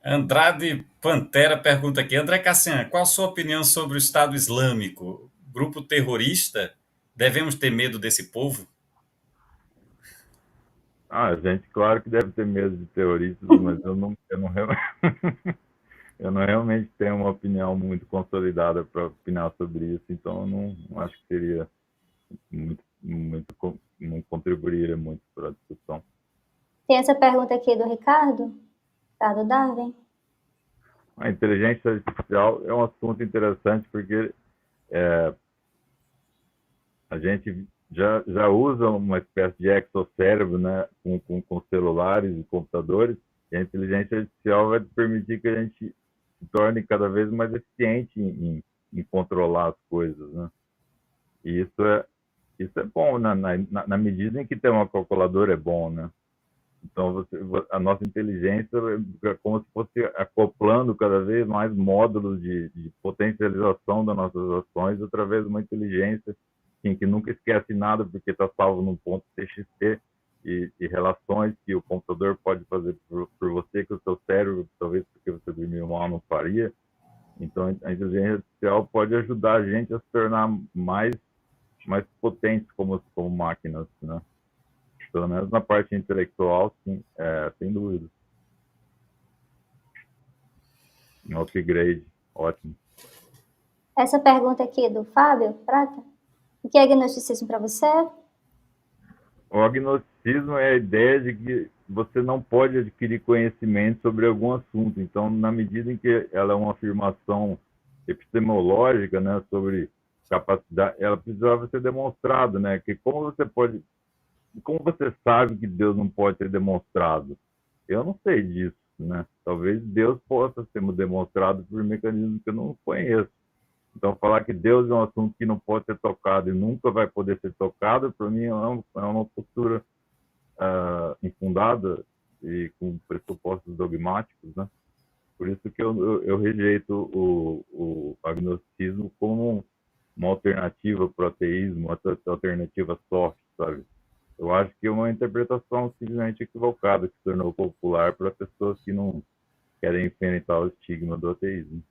Andrade Pantera pergunta aqui. André Cassian, qual a sua opinião sobre o Estado Islâmico? Grupo terrorista? Devemos ter medo desse povo?
A gente, claro que deve ter medo de terroristas, mas eu não realmente tenho uma opinião muito consolidada para opinar sobre isso, então eu não acho que seria muito, muito, não contribuiria muito para a discussão.
Tem essa pergunta aqui do Ricardo Darwin.
A inteligência artificial é um assunto interessante porque a gente já usa uma espécie de exocérebro, né, com celulares e computadores, e a inteligência artificial vai permitir que a gente se torne cada vez mais eficiente em controlar as coisas, né? E isso é bom, né? Na medida em que ter uma calculadora é bom, né? Então, a nossa inteligência é como se fosse acoplando cada vez mais módulos de potencialização das nossas ações através de uma inteligência que nunca esquece nada porque está salvo num ponto TXT e relações que o computador pode fazer por você, que o seu cérebro, talvez porque você dormiu mal, não faria. Então, a inteligência artificial pode ajudar a gente a se tornar mais potentes como máquinas, né? Pelo menos na parte intelectual, sim, sem dúvida. Um upgrade, ótimo.
Essa pergunta aqui do Fábio Prata. O que é agnosticismo para você?
O agnosticismo é a ideia de que você não pode adquirir conhecimento sobre algum assunto. Então, na medida em que ela é uma afirmação epistemológica, né, sobre capacidade, ela precisava ser demonstrada, né? Que como você sabe que Deus não pode ser demonstrado? Eu não sei disso, né? Talvez Deus possa ser demonstrado por mecanismos que eu não conheço. Então, falar que Deus é um assunto que não pode ser tocado e nunca vai poder ser tocado, para mim, é uma postura infundada e com pressupostos dogmáticos, né? Por isso que eu rejeito o agnosticismo como uma alternativa para o ateísmo, uma alternativa soft, sabe? Eu acho que é uma interpretação simplesmente equivocada que se tornou popular para pessoas que não querem enfrentar o estigma do ateísmo.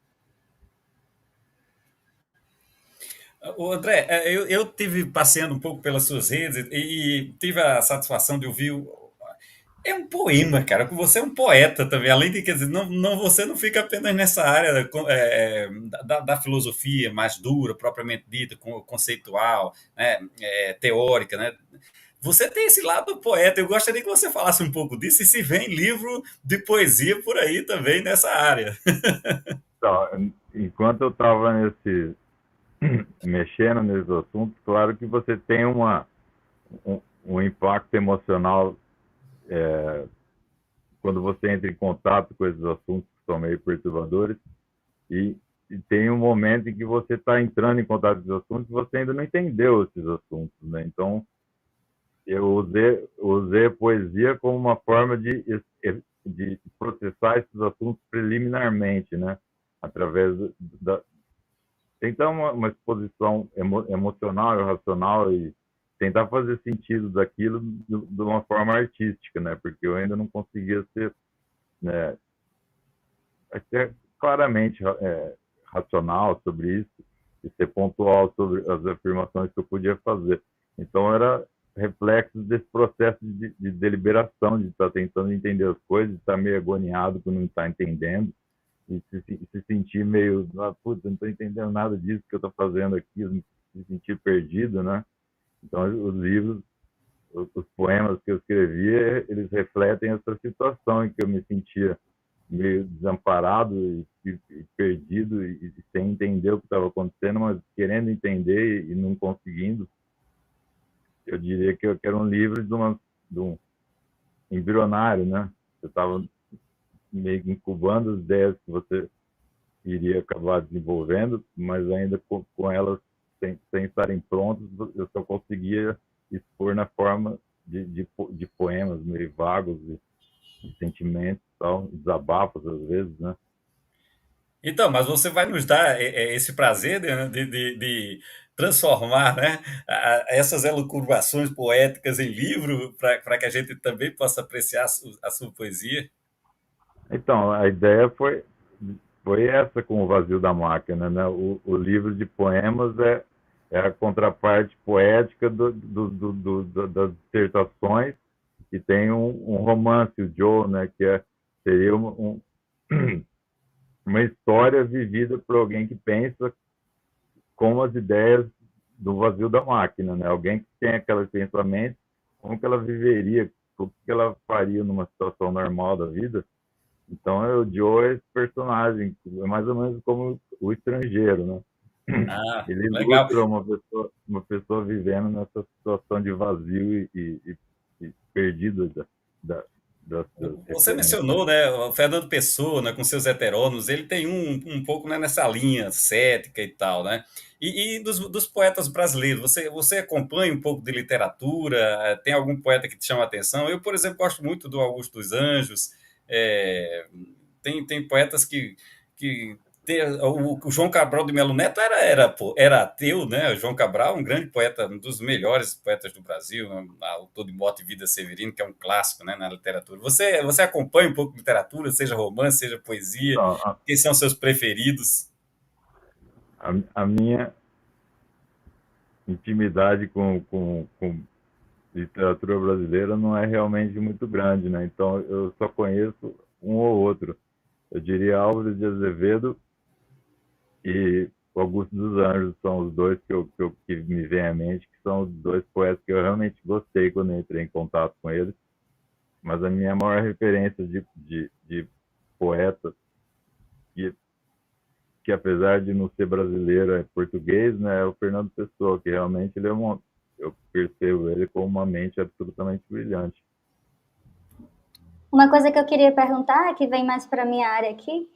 O André, eu tive passeando um pouco pelas suas redes e tive a satisfação de ouvir. É um poema, cara. Você é um poeta também. Além de, quer dizer, você não fica apenas nessa área da filosofia mais dura, propriamente dita, conceitual, né, teórica, né? Você tem esse lado poeta. Eu gostaria que você falasse um pouco disso e se vem livro de poesia por aí também nessa área.
Então, enquanto eu estava mexendo nesses assuntos, claro que você tem um impacto emocional quando você entra em contato com esses assuntos que são meio perturbadores e tem um momento em que você está entrando em contato com esses assuntos e você ainda não entendeu esses assuntos, né? Então, eu usei a poesia como uma forma de processar esses assuntos preliminarmente, né? Através da tentar uma exposição emocional e racional e tentar fazer sentido daquilo de uma forma artística, né? Porque eu ainda não conseguia ser, né, até claramente racional sobre isso e ser pontual sobre as afirmações que eu podia fazer. Então era reflexo desse processo de deliberação, de estar tentando entender as coisas, de estar meio agoniado por não estar entendendo e se sentir meio, putz, não estou entendendo nada disso que eu estou fazendo aqui, se sentir perdido, né? Então, os livros, os poemas que eu escrevia, eles refletem essa situação em que eu me sentia meio desamparado e perdido e sem entender o que estava acontecendo, mas querendo entender e não conseguindo. Eu diria que eu quero um livro de um embrionário, né? Eu estava meio que incubando as ideias que você iria acabar desenvolvendo, mas ainda com elas sem estarem prontas, eu só conseguia expor na forma de poemas meio vagos, de sentimentos, tal, desabafos às vezes, né?
Então, mas você vai nos dar esse prazer de transformar, né, essas elucubrações poéticas em livro para que a gente também possa apreciar a sua poesia?
Então, a ideia foi essa com o Vazio da Máquina, né? O livro de poemas é a contraparte poética das dissertações e tem um romance, o Joe, né? Que seria uma história vivida por alguém que pensa com as ideias do Vazio da Máquina, né? Alguém que tem aqueles pensamentos, como que ela viveria o que ela faria numa situação normal da vida. Então, o Joe é esse personagem, é mais ou menos como o estrangeiro, né?
Ah,
Ele
legal.
ilustra uma pessoa vivendo nessa situação de vazio e perdido das
Você
referências.
mencionou, né, o Fernando Pessoa, né, com seus heterônimos, ele tem um pouco, né, nessa linha cética e tal, né? E dos poetas brasileiros, você acompanha um pouco de literatura? Tem algum poeta que te chama a atenção? Eu, por exemplo, gosto muito do Augusto dos Anjos. é, tem poetas que o João Cabral de Melo Neto era ateu, né? O João Cabral, um grande poeta, um dos melhores poetas do Brasil, né? Autor de Morte e Vida Severino, que é um clássico, né, na literatura. Você acompanha um pouco de literatura, seja romance, seja poesia?
Então,
Quem são seus preferidos?
a minha intimidade com literatura brasileira não é realmente muito grande, né? Então, eu só conheço um ou outro. Eu diria Álvares de Azevedo e Augusto dos Anjos são os dois que me vêm à mente, que são os dois poetas que eu realmente gostei quando eu entrei em contato com eles. Mas a minha maior referência de poeta, que, que apesar de não ser brasileiro, é português, né, é o Fernando Pessoa, que realmente eu percebo ele como uma mente absolutamente brilhante.
Uma coisa que eu queria perguntar, que vem mais para minha área aqui,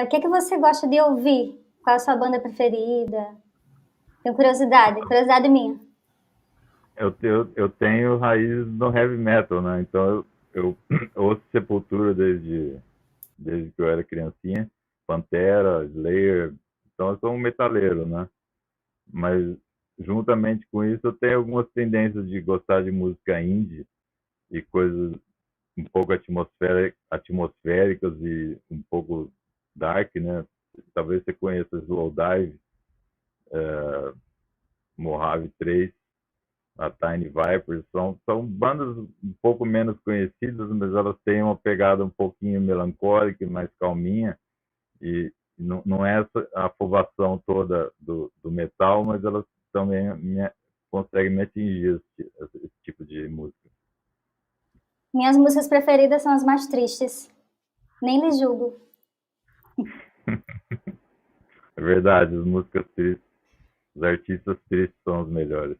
o que você gosta de ouvir? Qual é a sua banda preferida? Tenho curiosidade minha.
Eu tenho raízes no heavy metal, né? Então eu ouço Sepultura desde que eu era criancinha, Pantera, Slayer, então eu sou um metaleiro, né? Mas juntamente com isso eu tenho algumas tendências de gostar de música indie e coisas um pouco atmosféricas e um pouco dark, né? Talvez você conheça Slowdive, Mojave 3, a Tiny Vipers, são bandas um pouco menos conhecidas, mas elas têm uma pegada um pouquinho melancólica e mais calminha, e não é essa a afobação toda do metal, mas elas também conseguem me atingir esse tipo de música.
Minhas músicas preferidas são as mais tristes. Nem lhe julgo.
É verdade, as músicas tristes, os artistas tristes são os melhores.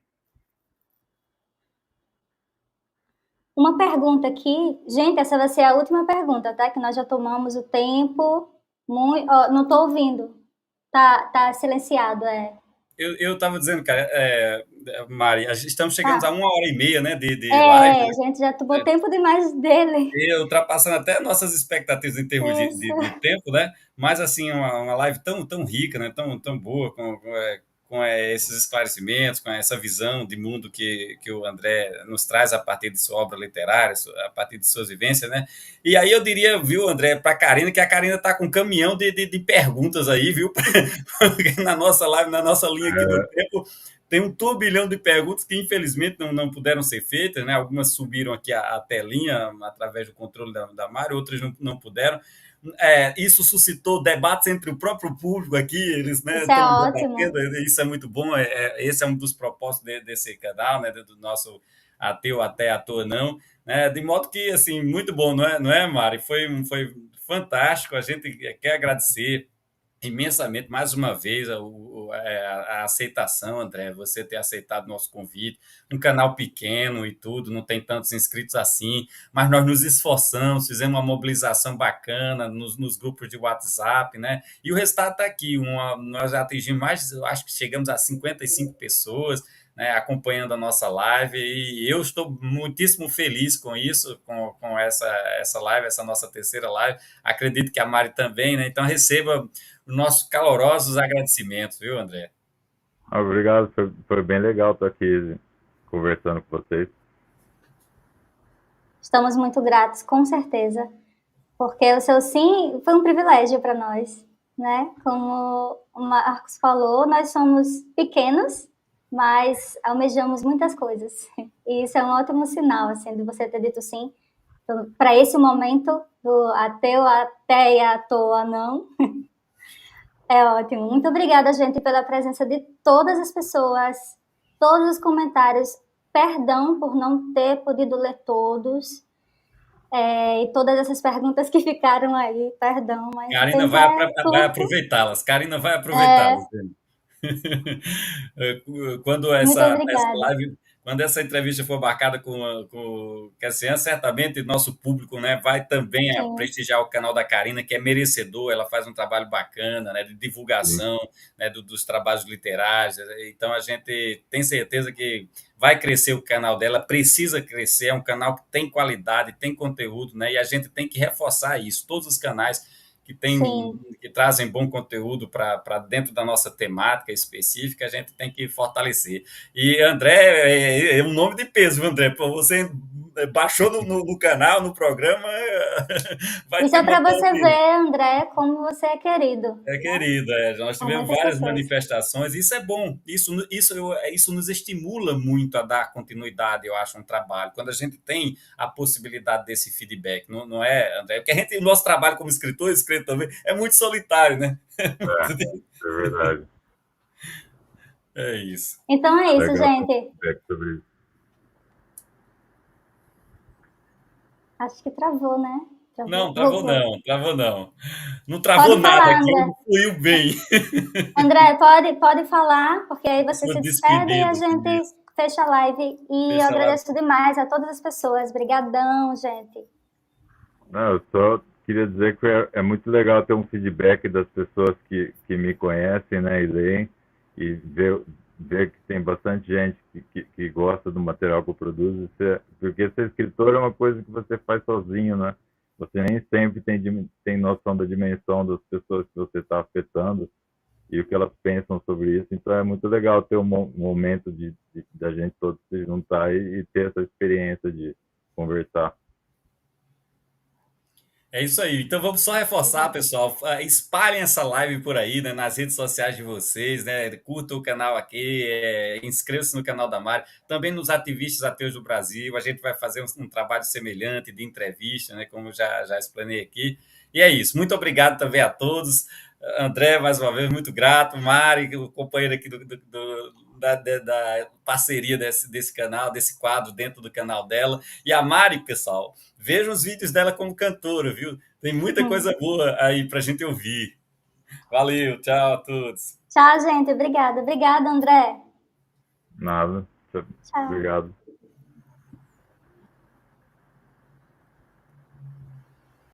Uma pergunta aqui. Gente, essa vai ser a última pergunta, tá? Que nós já tomamos o tempo. Muito... ó, não tô ouvindo. Tá silenciado, é.
Eu estava dizendo, cara, Mari, estamos chegando a
Ah,
1 hora e meia, né, de live, né?
gente, já tomou tempo demais dele.
E ultrapassando até nossas expectativas em termos
Isso.
de tempo, né? Mas, assim, uma live tão rica, né? Tão boa, com esses esclarecimentos, com essa visão de mundo que o André nos traz a partir de sua obra literária, a partir de suas vivências, né? E aí eu diria, viu, André, para a Karina, que a Karina está com um caminhão de perguntas aí, viu? Na nossa live, na nossa linha aqui do tempo, tem um turbilhão de perguntas que, infelizmente, não puderam ser feitas, né? Algumas subiram aqui a telinha através do controle da Mário, outras não puderam. Isso suscitou debates entre o próprio público aqui, eles, né,
Isso é
estão
ótimo.
debatendo, isso é muito bom, esse é um dos propósitos desse canal, né, do nosso Ateu Até à Toa Não, né, de modo que, assim, muito bom, não é, Mari? Foi fantástico, a gente quer agradecer imensamente, mais uma vez, a aceitação, André, você ter aceitado o nosso convite, um canal pequeno e tudo, não tem tantos inscritos assim, mas nós nos esforçamos, fizemos uma mobilização bacana nos grupos de WhatsApp, né? E o resultado está aqui, nós já atingimos mais, eu acho que chegamos a 55 pessoas, né, acompanhando a nossa live, e eu estou muitíssimo feliz com isso, com essa live, essa nossa terceira live, acredito que a Mari também, né? Então receba nossos calorosos agradecimentos, viu, André?
Obrigado, foi bem legal estar aqui conversando com vocês.
Estamos muito gratos, com certeza. Porque o seu sim foi um privilégio para nós, né? Como o Marcos falou, nós somos pequenos, mas almejamos muitas coisas. E isso é um ótimo sinal, assim, de você ter dito sim para esse momento do ateu até e à toa não. É ótimo. Muito obrigada, gente, pela presença de todas as pessoas, todos os comentários. Perdão por não ter podido ler todos, e todas essas perguntas que ficaram aí, perdão, mas o
Karina
tempo é
vai
curto.
aproveitá-las. Karina vai aproveitá-las. Quando
Muito
essa
obrigada.
live, quando essa entrevista for marcada com o Cassiano, certamente nosso público, né, vai também
Sim,
prestigiar o canal da Karina, que é merecedor, ela faz um trabalho bacana, né, de
Sim.
divulgação, né, dos trabalhos literários. Então a gente tem certeza que vai crescer o canal dela, precisa crescer, é um canal que tem qualidade, tem conteúdo, né, e a gente tem que reforçar isso. Todos os canais
sim.
que trazem bom conteúdo para dentro da nossa temática específica, a gente tem que fortalecer. E André é um nome de peso, André. Pô, você baixou no canal, no programa, vai
Isso
ter
é para
montão
você
de.
ver, André, como você é querido,
É
né?
querido, nós
Por
tivemos
muitas
várias
pessoas.
manifestações, isso é bom, isso nos estimula muito a dar continuidade, eu acho, a um trabalho, quando a gente tem a possibilidade desse feedback, não é, André? Porque o nosso trabalho como escritor também, é muito solitário, né?
É verdade.
É isso.
Então é isso,
Legal ter um
gente.
feedback sobre isso.
Acho que travou, né? Travou.
Não, travou
Voltou.
não, travou não. Não travou
Pode
nada
falar,
aqui,
André.
fluiu bem.
André, pode falar, porque aí você
Estou
se despede e a
despedindo.
gente fecha a live. E eu
Deixa lá.
agradeço demais a todas as pessoas. Obrigadão, gente.
Não, eu só queria dizer que é muito legal ter um feedback das pessoas que me conhecem, né, e leem, e ver que tem bastante gente que gosta do material que eu produzo, porque ser escritor é uma coisa que você faz sozinho, né? Você nem sempre tem noção da dimensão das pessoas que você está afetando e o que elas pensam sobre isso. Então é muito legal ter momento da gente todos se juntar e ter essa experiência de conversar.
É isso aí. Então vamos só reforçar, pessoal. Espalhem essa live por aí, né, nas redes sociais de vocês, né? Curta o canal aqui, inscreva-se no canal da Mari, também nos ativistas ateus do Brasil. A gente vai fazer um trabalho semelhante de entrevista, né? Como já explanei aqui. E é isso. Muito obrigado também a todos. André, mais uma vez, muito grato. Mari, o companheiro aqui da parceria desse canal, desse quadro dentro do canal dela. E a Mari, pessoal, vejam os vídeos dela como cantora, viu? Tem muita coisa boa aí pra gente ouvir. Valeu, tchau a todos.
Tchau, gente. Obrigada. Obrigada, André.
Nada.
Tchau.
Obrigado.